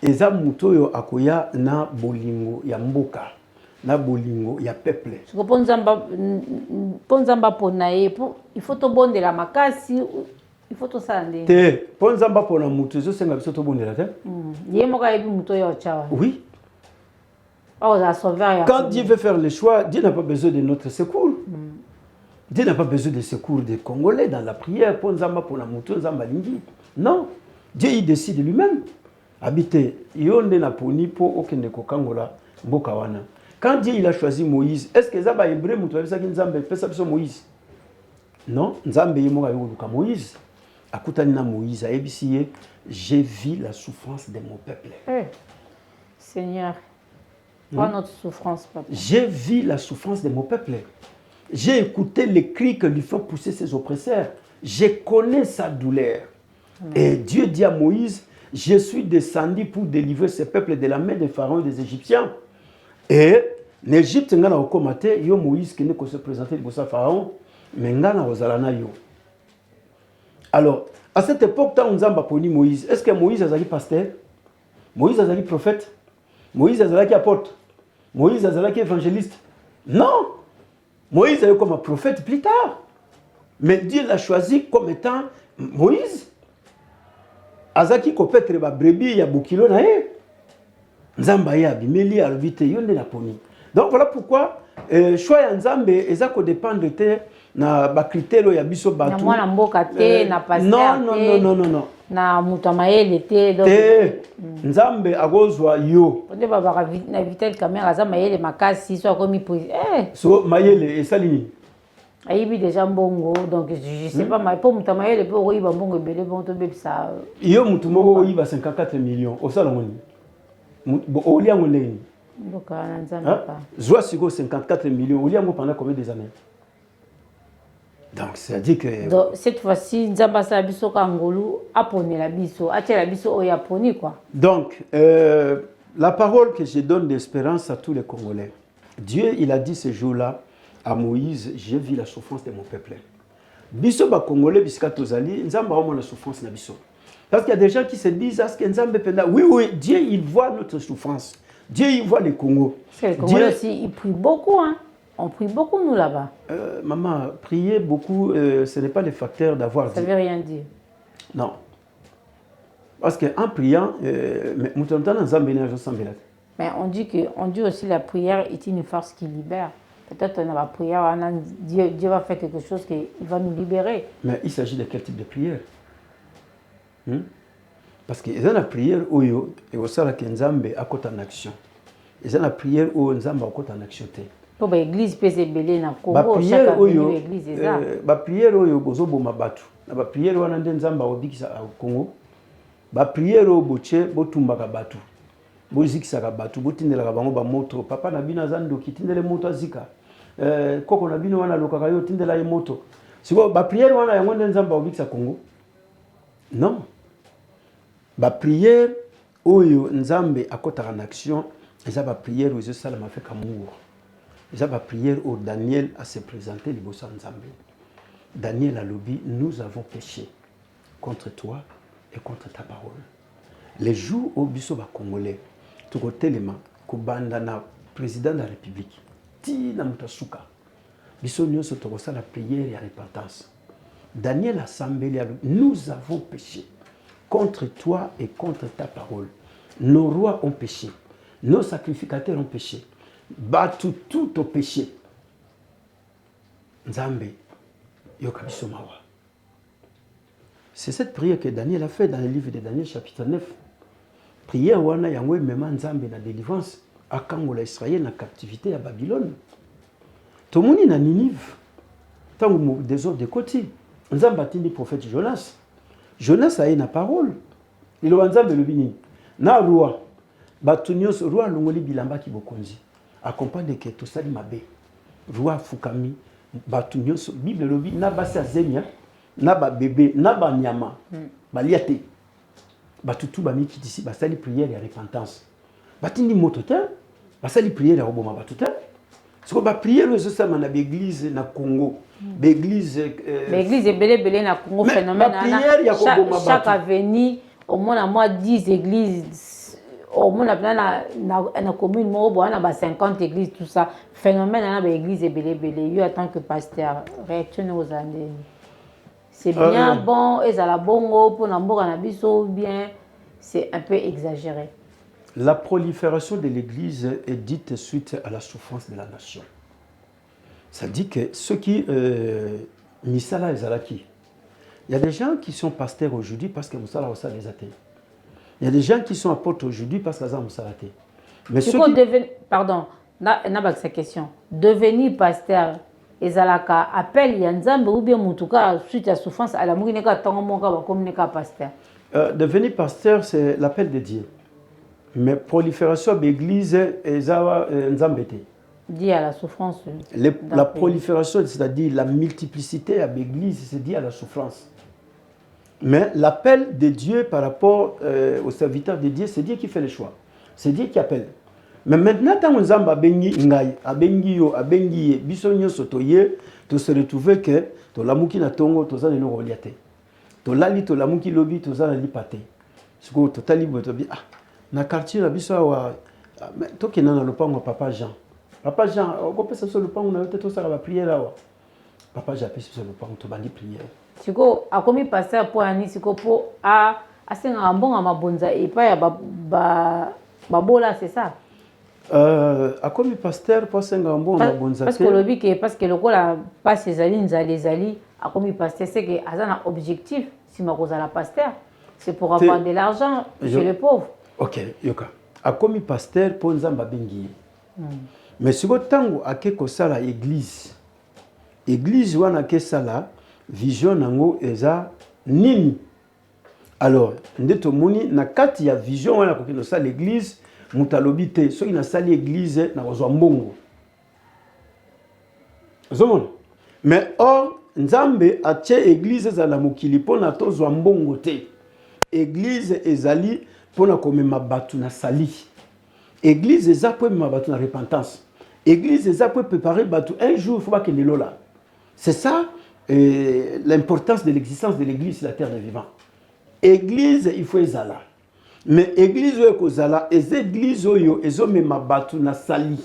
eza muto yo akoya na bolingo ya mboka, na bolingo ya peuple. Ponzamba ponaye, il faut to bondela makasi. Il faut tout ça. Oui. Quand Dieu veut faire le choix, Dieu n'a pas besoin de notre secours. Dieu n'a pas besoin de secours des Congolais dans la prière. Non. Dieu il décide lui-même. Habiter. Quand Dieu il a choisi Moïse, est-ce que Zaba hébreu Moïse? Non. Nzambe yimoka Moïse. Akutanina Moïse a ébissé, j'ai vu la souffrance de mon peuple. Seigneur, pas notre souffrance, papa. J'ai vu la souffrance de mon peuple. J'ai écouté les cris que lui font pousser ses oppresseurs. Je connais sa douleur. Et Dieu dit à Moïse, je suis descendu pour délivrer ce peuple de la main des pharaons et des Égyptiens. Et l'Égypte, yo Moïse qui ne se présenter pour sa pharaon, mais ngana ozalana yo. Alors, à cette époque, quand on a poni Moïse, est-ce que Moïse a été pasteur? Moïse a été prophète? Moïse a été apôtre? Moïse a été évangéliste? Non! Moïse a été comme un prophète plus tard. Mais Dieu l'a choisi comme étant Moïse. Azaki kopetre ba brebis ya bukilo na ye. Nzamba ya bimeli a vite yonde na poni. Donc voilà pourquoi choix ya nzambe ezako dépendre de na ba critère ya biso batu. Na mwana mboka te na pasteur. Non. Na mutamayele te donc nzambe agozwa yo. Onde baba na Vital caméra za mayele makasi so akomi so mayele esalini. Ayibi déjà mbongo donc je sais pas mais pour mutamayele pour oyiba mbongo belé bon to bebisa. Yo mutu moko oyiba 54 millions osalongoni. Bo oliango ndeni. Donc nzambe pas. Joa siko 54 millions oliango pendant combien des années? Donc, c'est-à-dire que... Donc, cette fois-ci, Nzamba Sabiso Kangolu a poni la biso, a tiré la biso oya poni quoi. Donc, la parole que je donne d'espérance à tous les Congolais. Dieu, il a dit ce jour-là à Moïse, j'ai vu la souffrance de mon peuple. Biso ba Congolais, biska tozali, Nzamba a la souffrance na biso. Parce qu'il y a des gens qui se disent, est-ce que Nzamba penda? Oui, Dieu, il voit notre souffrance. Dieu, il voit les Congos. Les Congolais aussi, ils prient beaucoup, hein. On prie beaucoup, nous, là-bas. Maman, prier beaucoup, ce n'est pas le facteur d'avoir dit. Ça ne veut rien dire. Non. Parce qu'en priant, mais on dit aussi que la prière est une force qui libère. Peut-être dans la prière, Dieu va faire quelque chose qui va nous libérer. Mais il s'agit de quel type de prière? Parce que dans la prière, et au sein de Nzambe à côté en action. Et dans la prière, Nzambe à côté en action. Pour l'église peut s'ébellir dans le Congo, chaque église est là. La prière bozo boma batu. La prière wana nde Nzamba obikisa au Congo. La prière boche botumbaka batu. Bozikisaka batu botindelaka bango ba moto. Papa na bina zando kitindele moto azika. Koko na bino wana lokaka yo tindela ye moto. Si vous ba prière wana yango nzamba obikisa Congo. Non. Ba prière oyo nzambe akota en action, eza ba prière oyo sala ma fait amour. Eza ba prière où Daniel a se présenté liboso nzambe. Daniel a lobby, nous avons péché contre toi et contre ta parole. Les jours où biso ba congolais tout kotelema ko banda na président de la République ti na mutasuka biso nyonso to la prière et la repentance. Daniel a sambeli, nous avons péché contre toi et contre ta parole. Nos rois ont péché, nos sacrificateurs ont péché, battu tout au péché. Nzambe yoka biso mawa. C'est cette prière que Daniel a fait dans le livre de Daniel chapitre 9. Prière wana yango mema nzambe na délivrance akangola Israël na captivité à Babylone. Tomoni na Ninive tango désordre de côté. Nzambe atindi prophète Jonas. Jonas a une parole. Il a nzambe le bini. Na roi batunios roi longoli bilamba ki bokonzi. Accompagne que tout ça di mabe. Roi fukami batunios Bible lobi na basi azemia na ba bébé na ba nyama. Baliate. Batutu bamiki d'ici basali prière et repentance. Batindi motote basali prière ya oboma batute. Ce qu'on va prier le ça na l'église na Congo. L'église l'église est belé na Congo phénomène chaque avenue au moins moi 10 églises au moins na commune moi on a 50 églises tout ça phénomène na l'église est belé yo en tant que pasteur réaction aux années. C'est bien bon et ça la bongo pour n'amboka na biso bien c'est un peu exagéré. La prolifération de l'église est dite suite à la souffrance de la nation. Ça dit que ceux qui misala et zalaki. Il y a des gens qui sont pasteurs aujourd'hui parce que musala osa les athées. Il y a des gens qui sont apôtres aujourd'hui parce que ça musala athée. Mais ceux qui pardon, n'a pas cette question. Devenir pasteur ezalaka appel ya nzambe ou bien mutuka suite à souffrance à la mukineka tango monka ba communiquer pasteur. Devenir pasteur c'est l'appel de Dieu. Mais prolifération de l'église est nzambete. Dit à la souffrance. La prolifération, c'est-à-dire la multiplicité à l'église, c'est dit à la souffrance. Mais l'appel de Dieu par rapport aux serviteurs de Dieu, c'est Dieu qui fait le choix. C'est Dieu qui appelle. Mais maintenant, quand on zamba bengi ngai, abengi yo, abengi bisonyo sotoye, to se retrouver que to lamuki na tongo to zana no reliate. To lali to lamuki lobi to zana lipate. Siko to tali bo to bi ah na quartier la biso wa to kena na lopango papa Jean. Papa Jean, on peut se le lopango na yote to sala ba prière là. Papa Jean peut se le lopango to bandi prière. Siko akomi pasteur pour ani siko po a asenga mbonga mabonza et pas ya babola c'est ça. Akomi pasteur pour asenga mbonga mabonza parce que le but parce que le kola passe les ali akomi pasteur c'est que azana objectif si makozala pasteur c'est pour avoir de l'argent chez les pauvres. OK, yoka. Akomi pasteur pour nzamba bengi. Mais si vous tango akeko sala église. Église wana ke sala vision nango eza nini. Alors, ndeto moni na kati ya vision wana ko kino sala l'église mutalobi te so ina sala église na kozwa mbongo. Zomon. Mais or nzambe atie église za la mokili pona tozwa mbongo te. Église ezali pona komema batu na sali. Église eza po mema batu na repentance. Église eza po préparer batu un jour faut pas que ne lola. C'est ça l'importance de l'existence de l'église sur la terre des vivants. Église il faut ezala. Mais église oyo kozala église oyo ezomema batu na sali.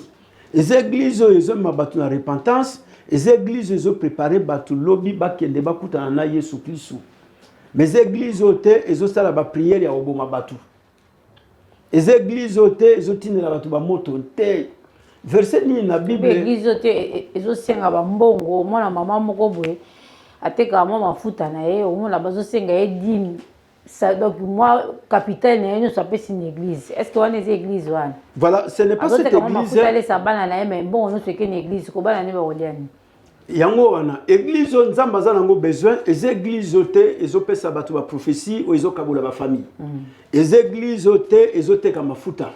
Église oyo ezomema batu na repentance, église ezo préparer batu lobi bakende bakutana na Yesu Kristo. Mais église ote ezosala ba prière ya oboma batu. Les églises ote ezotinela batu ba moto te. Verset ni na Bible. Église ote ezosenga ba mbongo mwana mama moko boye ateka mama mafuta na ye omona bazosenga ye 10 ça donc moi capitaine na yo ça peut une église. Est-ce que on est église wana? Voilà, ce n'est pas cette église. Aller ça bana na mais bon nous c'est qu'une église ko bana ne ba oliani. Yango wana église nzamba za nango besoin les églises ote ezopesa batu ba prophétie o ezokabola ba famille. Les églises ote ezoteka mafuta.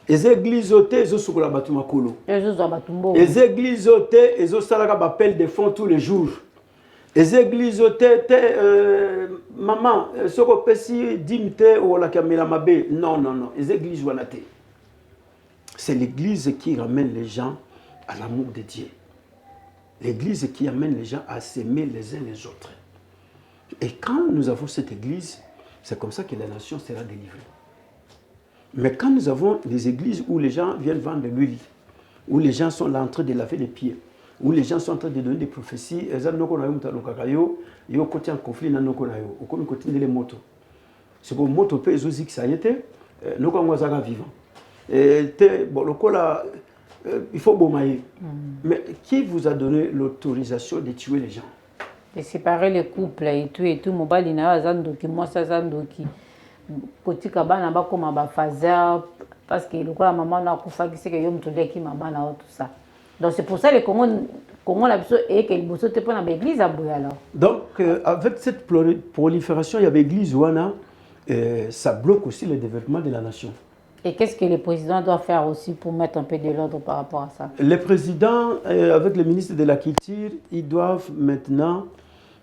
Les églises ote ezosukola batu makolo. Les églises ote ezosalaka ba appel de fonds tous les jours. Les églises, maman, ce qu'on peut si dimte ou la caméra mabé. Non, non, non. Les églises, c'est l'église qui ramène les gens à l'amour de Dieu. L'église qui amène les gens à s'aimer les uns les autres. Et quand nous avons cette église, c'est comme ça que la nation sera délivrée. Mais quand nous avons des églises où les gens viennent vendre de l'huile, où les gens sont là en train de laver les pieds, où les gens sont en train de donner des prophéties, ils ont côté en conflit, ils ont côté les motos. C'est que les motos, ils ont dit que ça y était, nous sommes vivants. Il faut bomber. Mais qui vous a donné l'autorisation de tuer les gens? De séparer les couples et tout. Mobile na zandoki, moi ça zandoki. Côté kabana ba comme ba fazer parce que le quoi maman na kufa qui c'est que yom tolé qui maman na tout ça. Donc c'est pour ça les Congo la besoin et que le bosso te prend dans l'église à Boya alors. Donc avec cette prolifération il y avait l'église ouana ça bloque aussi le développement de la nation. Et qu'est-ce que le président doit faire aussi pour mettre un peu de l'ordre par rapport à ça? Les présidents, avec le ministre de la Culture, ils doivent maintenant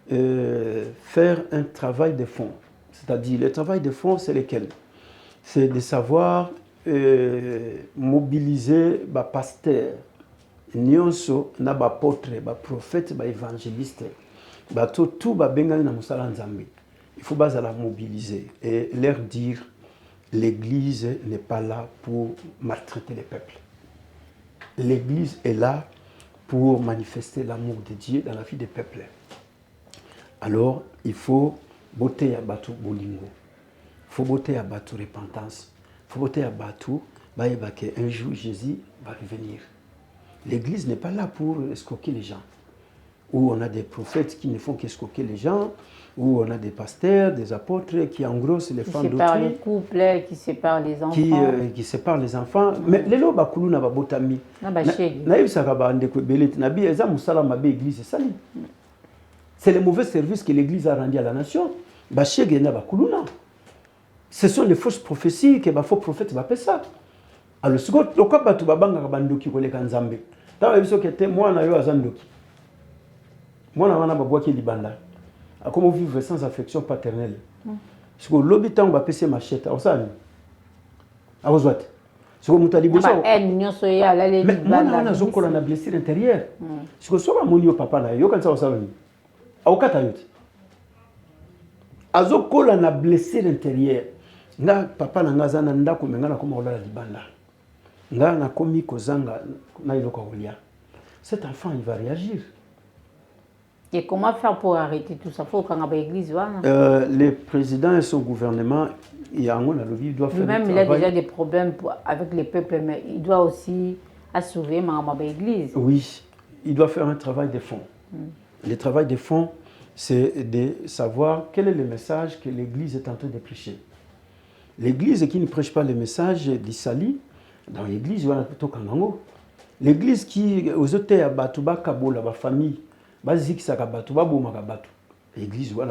faire un travail de fond. C'est-à-dire, le travail de fond, c'est lequel? C'est de savoir mobiliser les pasteurs, nyonso, na apôtres, les prophètes, les évangélistes, tout bengali na musala nzambe. Il faut la mobiliser et leur dire l'Église n'est pas là pour maltraiter les peuples. L'Église est là pour manifester l'amour de Dieu dans la vie des peuples. Alors, il faut botter à Batu Bolingo. Il faut botter à Batu repentance. Il faut botter à Batu un jour Jésus va revenir. L'Église n'est pas là pour escroquer les gens. Où on a des prophètes qui ne font qu'escroquer les gens, où on a des pasteurs, des apôtres qui engrossent les femmes d'autrui. Qui séparent les couples, qui séparent les enfants. Qui séparent les enfants. Mais les lois bakulu na babotami. Na bashegi. Na yebisa ka ba ndeko beleti na bi eza musala mabe église sali. C'est le mauvais service que l'église a rendu à la nation. Bashegi na bakulu na. Ce sont les fausses prophéties que ba faux prophètes ba ça. Alors ce que lokwa batu babanga ka bandoki koleka nzambe. Tawa biso kete mwana yo azandoki. Mwana wana babwaki libanda. Comment vivre sans affection paternelle? Parce que l'habitant va passer machette. Alors ça, à vos ouates. Ce que vous avez dit, mais moi, on a blessure intérieure. Ce que soit mon papa na yo quand ça va au katayot. Azoko la na blessure intérieure. Nga papa na ngaza na ndako mengana comme ola libanda. Nga na komi kozanga na iloko olia. Cet enfant il va réagir. Et comment faire pour arrêter tout ça? Il faut qu'on ait l'église. Le président et son gouvernement, il doit faire lui-même, il a déjà des problèmes avec les peuples, mais il doit aussi assurer l'église. Oui, il doit faire un travail de fond. Le travail de fond, c'est de savoir quel est le message que l'église est en train de prêcher. L'église qui ne prêche pas le message d'Issali, dans l'église, il y a plutôt Kanango. L'église qui, aux hôtels à Batouba, Kabola, la famille, l'église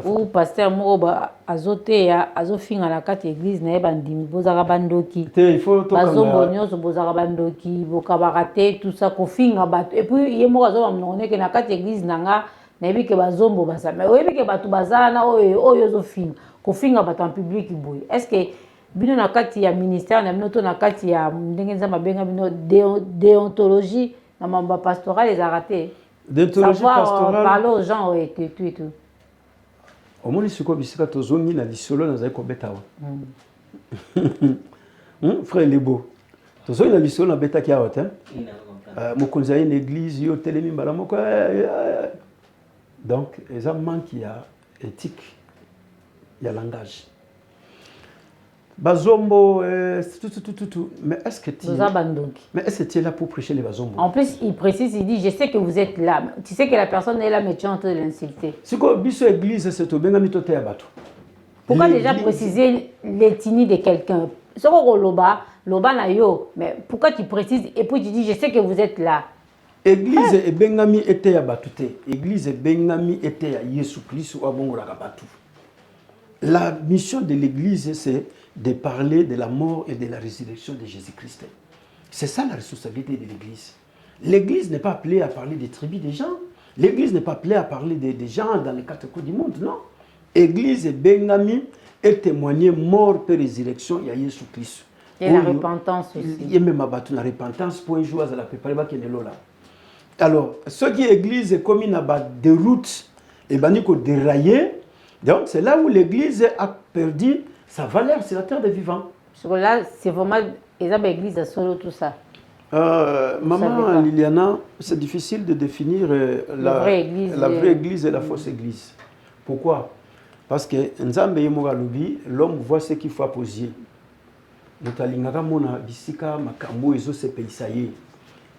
ou pasteur moba azote ya azofinga na kati église na ebandimi bozaka bandoki il faut bazombo nyonso bozaka bandoki bokabarate tout ça kofinga bato et puis ye moko azoba mnone ke na kati église nanga na yebi ke bazombo basama oyebi ke bato bazana oyo ozofinga kofinga bato en public boye est-ce que bino na kati ya ministère na bino to na kati ya ndenge nzamba benga bino déontologie na mamba pastoral les arrêtés savoir parler aux gens et tout. Au moins, ce qu'on bisika tozongi na lisolo na zaiko betawa. Frère Lebo. Tozongi na lisolo na beta kia hotel. Mokonzi ya une église yo telemi mbala moko. Donc, les amants qui a éthique, il y a langage. Bazombo, tout. Mais est-ce que tu es là pour prêcher les bazombo? En plus, il précise, il dit, je sais que vous êtes là. Tu sais que la personne est là, mais tu es en train de l'insulter. C'est quoi, biso église, c'est tout, bien mitote à bateau. Pourquoi déjà préciser l'ethnie de quelqu'un? C'est quoi loba na yo, mais pourquoi tu précises et puis tu dis, je sais que vous êtes là. Église et bengami était à batute. Église et bengami était à Yesu Christ ou à Bongora Batou. La mission de l'église, c'est de parler de la mort et de la résurrection de Jésus-Christ. C'est ça la responsabilité de l'église. L'église n'est pas appelée à parler des tribus des gens, L'église n'est pas appelée à parler des gens dans les quatre coins du monde, non. L'église est bengami et témoigner mort et résurrection, il y a Jésus Christ. Et la repentance aussi. Il y a même la repentance pour un jour à la préparer qui est là. Alors, ce qui est l'église est comme une déroute et baniko déraillé. Donc, c'est là où l'église a perdu sa valeur sur la terre des vivants. Parce que là, c'est vraiment l'église de solo, tout ça. Maman Liliana, c'est difficile de définir la vraie église et la fausse église. Pourquoi? Parce que l'homme voit ce qu'il faut apposer. Mutalingaka mona bisika makambo ezo se peisaye.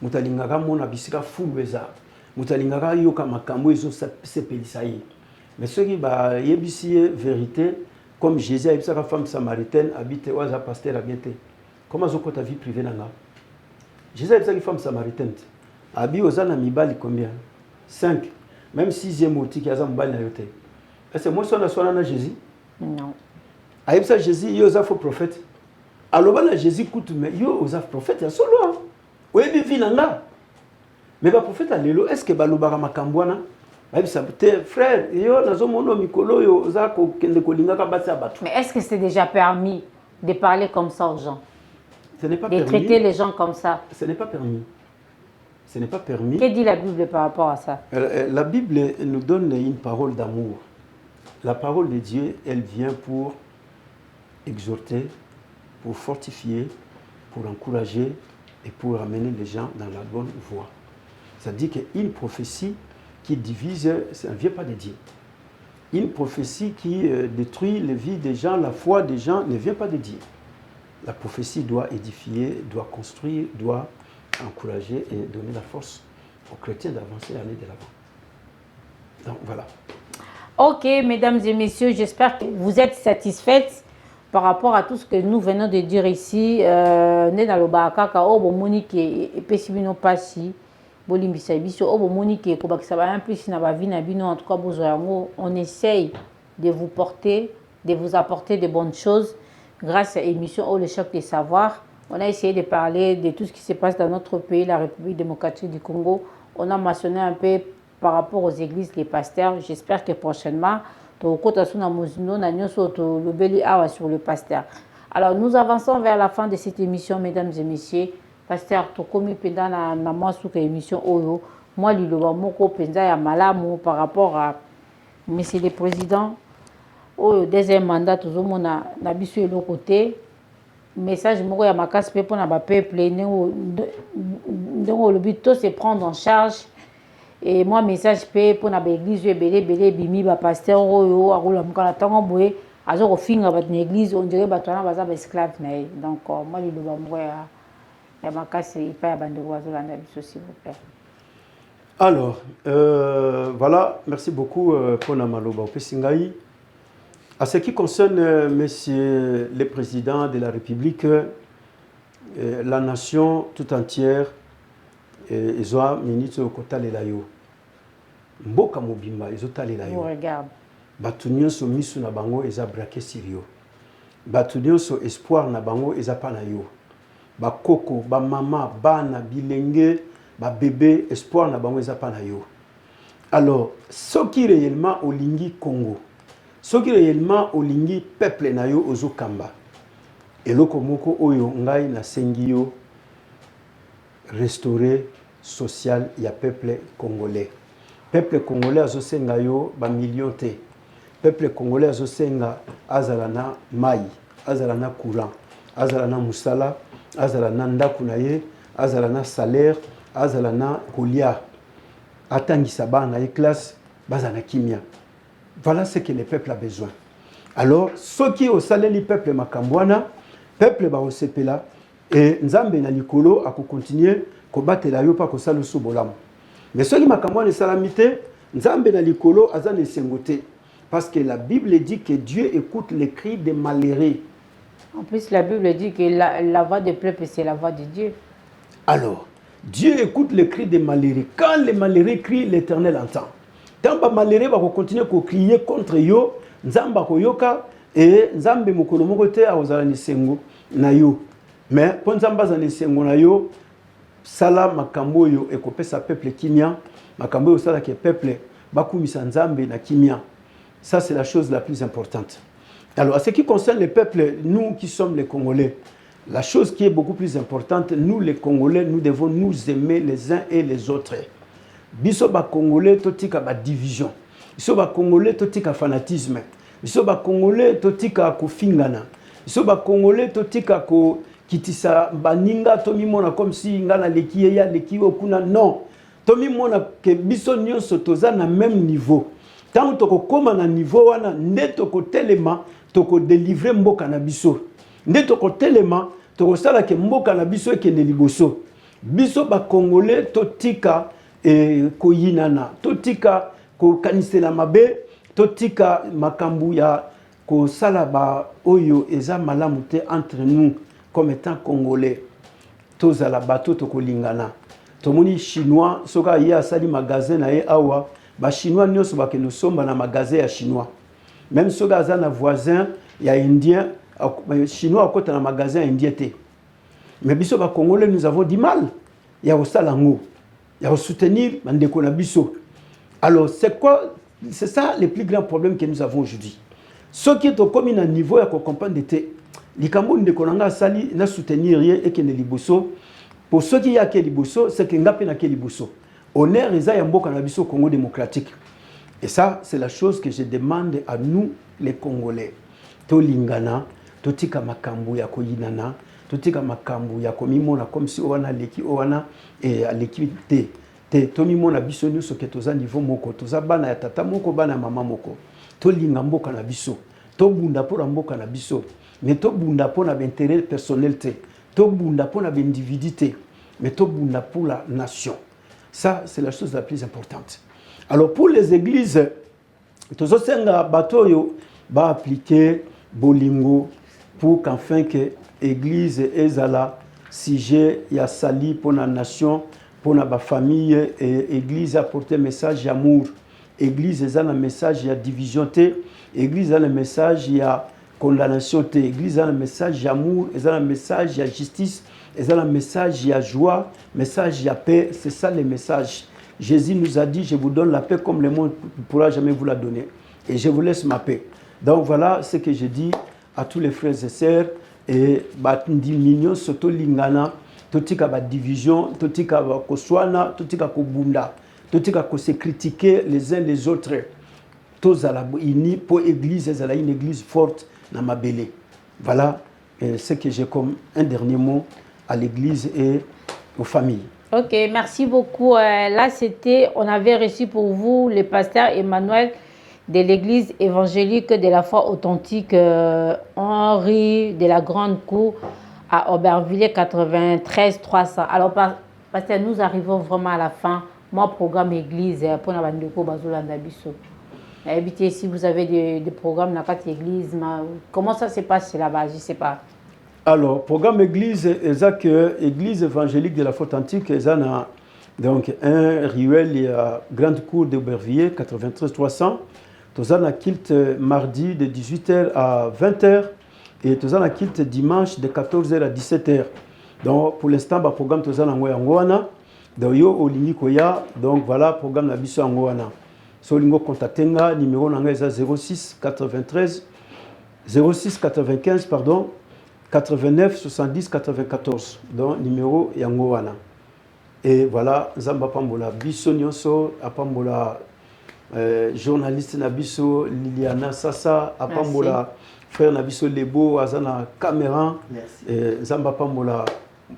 Mutalingaka mona bisika fulweza. Mutalingaka yoka makambo ezo se peisaye. Mais ce qui va yebisier vérité, comme Jésus a dit sa femme samaritaine habite oza pasteur habite. Comment zoko ta vie privée nanga? Jésus a dit sa femme samaritaine. Abi ozana mibali combien? 5. Même 6e outil qui a za mibali na yote. Est-ce que moi son na Jésus? Non. A dit ça Jésus yoza faux prophète. Alors Jésus coûte mais yo aux prophètes ya solo. Oui bivi nanga. Mais ba prophète alelo est-ce que balobaka makambwana? Ba bisa frère yo nazo mono mikolo yo za ko kende kolinga ka basa batu. Mais est-ce que c'est déjà permis de parler comme ça aux gens? Ce n'est pas permis. De traiter les gens comme ça. Ce n'est pas permis. Ce n'est pas permis. Que dit la Bible par rapport à ça? La Bible nous donne une parole d'amour. La parole de Dieu, elle vient pour exhorter, pour fortifier, pour encourager et pour amener les gens dans la bonne voie. C'est-à-dire qu'une prophétie qui divise, ça ne vient pas de Dieu. Une prophétie qui détruit les vies des gens, la foi des gens, ne vient pas de Dieu. La prophétie doit édifier, doit construire, doit encourager et donner la force aux chrétiens d'avancer et aller de l'avant. Donc voilà. Ok, mesdames et messieurs, j'espère que vous êtes satisfaites par rapport à tout ce que nous venons de dire ici. Né dans le Bakaka, oh bon Monique et Pessibino Passi, Bolimbisa Biso, oh bon Monique et Kobakisaba, un plus na vie na bino en tout cas Bozoyango, on essaye de vous porter, de vous apporter de bonnes choses grâce à l'émission Oh le choc des savoirs. On a essayé de parler de tout ce qui se passe dans notre pays, la République démocratique du Congo. On a mentionné un peu par rapport aux églises, les pasteurs. J'espère que prochainement, sur le pasteur. Alors, nous avançons vers la fin de cette émission, mesdames et messieurs. Pasteur, tu as pendant la émission Oyo. Moi, par rapport à Monsieur le Président, au deuxième mandat, tout le monde a de l'autre côté. Message moko ya makasi pe pour na ba peuple le but tout c'est prendre en charge et moi message pe pour na ba église belé bimi ba pasteur oyo akola mukala tango boye azo ko finga ba église on dirait ba twana baza ba esclave na donc moi le ba moko ya makasi pa ya bandeko bazolanda biso s'il vous plaît. Alors voilà, merci beaucoup pour na maloba pesingai. À ce qui concerne Monsieur le Président de la République, la nation tout entière, ils ont minute au kota lelayo. Mboka mobimba, ils ont talelayo. Regarde. Batunyo so misu na bango, ils ont braqué sirio. Batunyo so espoir na bango, ils ont pas na yo. Ba koko, ba mama, bana, bilenge, ba bébé, espoir na bango, ils ont pas na yo. Alors, ce qui réellement au lingi Congo. Ce qui réellement olingi peuple na yo ozokamba eloko moko oyo ngai na sengi yo restaurer social ya peuple congolais azosenga yo ba million te peuple congolais azosenga azala na mai azala na courant azala na musala azala na ndaku na ye azala na salaire azala na kolia atangisa bana ye classe bazana kimia. Voilà ce que le peuple a besoin. Alors, ceux qui ont salé le peuple Makambwana, peuple Baosepela, et Nzambe na Nikolo a continué à battre la yopa ko salu subolam. Mais ceux qui Makambwana salamité, Nzambe na Nikolo a zane sengote. Parce que la Bible dit que Dieu écoute les cris des malheureux. En plus, la Bible dit que la voix du peuple, c'est la voix de Dieu. Alors, Dieu écoute les cris des malheureux. Quand les malheureux crient, l'Éternel entend. Tant que malheureux va continuer à crier contre yo, Nzamba koyoka et Nzambe mokolo moko te a ozala ni sengo na yo. Mais pour Nzamba za ni sengo na yo, sala makambo yo ekopesa peuple kimia, makambo yo sala ke peuple bakumisa nzambe na kimia. Ça c'est la chose la plus importante. Alors, à ce qui concerne les peuples, nous qui sommes les Congolais, la chose qui est beaucoup plus importante, nous les Congolais, nous devons nous aimer les uns et les autres. Biso ba Congolais totika ba division. Biso ba Congolais totika fanatisme. Biso ba Congolais totika kofingana. Biso ba Congolais totika ko kitisa baninga tomi mona comme si ngana leki ya leki okuna non. Tomi mona ke biso nyonso toza na même niveau. Tant toko koma na niveau wana nde toko telema toko délivrer mboka na biso. Nde toko telema toko sala ke mboka na biso ekende liboso. Biso ba Congolais totika koyinana, totika ko kanisela mabe, totika makambu ya ko sala ba oyo eza malamu te entre nous comme étant Congolais. Tozala bato toko lingana. Tomoni chinois soka ya sali magasin na ye awa. Ba chinois nyonso ba ke nous sommes na magasin ya chinois. Même soka za na voisin ya indien, chinois akota na magasin indien te. Mais biso ba Congolais nous avons du mal ya osala ngo. Il y a soutenir Mandeko Nabiso. Alors, c'est quoi? C'est ça le plus grand problème que nous avons aujourd'hui. Ce qui est au commun à niveau, il y a qu'on comprend de te. Les Cameroun de Konanga Sali n'a soutenir rien et qu'il ne liboso. Pour ceux qui y a qui liboso, c'est qu'il n'y a pas de liboso. Honneur, ils ont un beau cannabis au Congo démocratique. Et ça, c'est la chose que je demande à nous, les Congolais. To lingana, to tika makambu ya koyinana. Totika makambu ya komimona comme si owana leki owana et leki te tomimona biso nyuso ke toza niveau moko toza bana ya tata moko bana ya mama moko to linga mboka na biso to bunda pona mboka na biso mais to bunda pona intérêt personnel te to bunda pona individu te mais to bunda pour la nation. Ça c'est la chose la plus importante. Alors pour les églises tozo senga bato yo ba appliquer bolingo pour qu'enfin que Église ezala sujet ya sali pour la nation, pour la famille, et Église apporter message d'amour. Église ezala message ya division te, Église ezala message ya condamnation te, Église ezala message d'amour, ezala message ya justice, ezala message ya joie, message ya paix. C'est ça le message. Jésus nous a dit, je vous donne la paix comme le monde ne pourra jamais vous la donner, et je vous laisse ma paix. Donc voilà ce que je dis à tous les frères et sœurs. Et batundi mignon soto lingana totika ba division totika ba koswana totika ko bunda totika ko se critiquer les uns les autres tozala ini pour église ezala une église forte na mabele. Voilà ce que j'ai comme un dernier mot à l'église et aux familles. OK, merci beaucoup. Là c'était on avait reçu pour vous le pasteur Emmanuel de l'église évangélique de la foi authentique Henri de la Grande Cour à Aubervilliers 93 300. Alors, parce que nous arrivons vraiment à la fin. Moi, programme église pour Nabandeko Bazolanda Bisso. Évitez si vous avez des programmes dans cette église. Comment ça se passe là-bas? Je ne sais pas. Alors, programme église, église évangélique de la foi authentique, donc un ruelle et Grande Cour d'Aubervilliers 93 300. Tozana kilt mardi de 18h à 20h et tozana kilt dimanche de 14h à 17h. Donc pour l'instant, le programme tozana ngoana. Donc yo olingi koya. Donc voilà programme na biso ngoana. So lingo contactenga numéro nanga eza 06 93 06 95 pardon 89 70 94. Donc numéro ya ngoana. Et voilà zamba pambola biso nyonso apambola journaliste Nabiso Liliana Sassa apambola frère Nabiso Lebo azana caméra Zamba pambola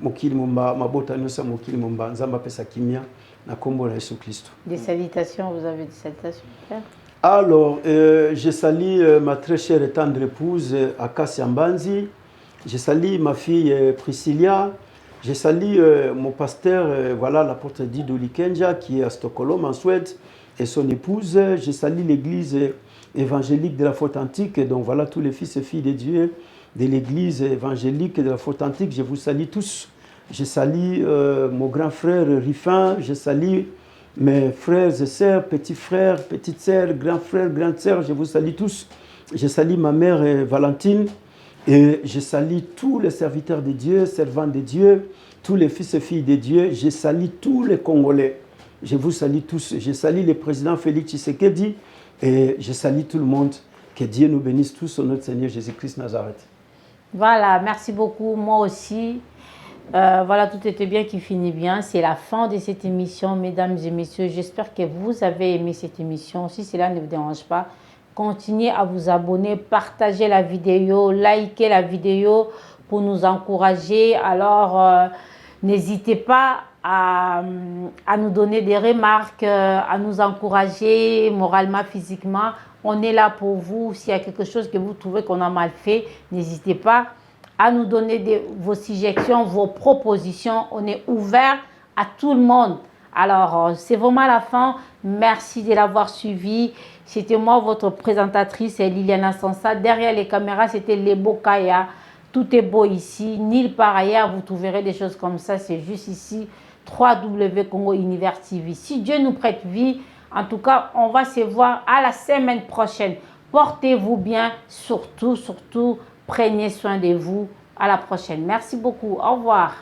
mokili momba mabota nyosa mokili momba Zamba pesa kimia na kombo na Yesu Christ. Des salutations, vous avez des salutations frère? Alors je salue ma très chère et tendre épouse Akassia Mbanzi, je salue ma fille Priscilla, je salue mon pasteur voilà l'apôtre Dido Likenja qui est à Stockholm en Suède et son épouse. Je salue l'église évangélique de la foi authentique. Donc voilà tous les fils et filles de Dieu de l'église évangélique de la foi authentique. Je vous salue tous. Je salue mon grand frère Rifin. Je salue mes frères et sœurs, petits frères, petites sœurs, grands frères, grandes sœurs. Je vous salue tous. Je salue ma mère Valentine. Et je salue tous les serviteurs de Dieu, servants de Dieu, tous les fils et filles de Dieu. Je salue tous les Congolais. Je vous salue tous. Je salue le président Félix Tshisekedi et je salue tout le monde. Que Dieu nous bénisse tous au nom de Seigneur Jésus-Christ Nazareth. Voilà, merci beaucoup. Moi aussi. Voilà, tout était bien qui finit bien. C'est la fin de cette émission, mesdames et messieurs. J'espère que vous avez aimé cette émission. Si cela ne vous dérange pas, continuez à vous abonner, partagez la vidéo, likez la vidéo pour nous encourager. Alors, n'hésitez pas à nous donner des remarques, à nous encourager moralement, physiquement. On est là pour vous. S'il y a quelque chose que vous trouvez qu'on a mal fait, n'hésitez pas à nous donner vos suggestions, vos propositions. On est ouvert à tout le monde. Alors, c'est vraiment la fin. Merci de l'avoir suivi. C'était moi, votre présentatrice, Liliana Sansa. Derrière les caméras, c'était Lebo Kaya. Tout est beau ici. Nulle part ailleurs, vous trouverez des choses comme ça. C'est juste ici, www.Congo Univers TV. Si Dieu nous prête vie, en tout cas, on va se voir à la semaine prochaine. Portez-vous bien. Surtout, prenez soin de vous. À la prochaine. Merci beaucoup. Au revoir.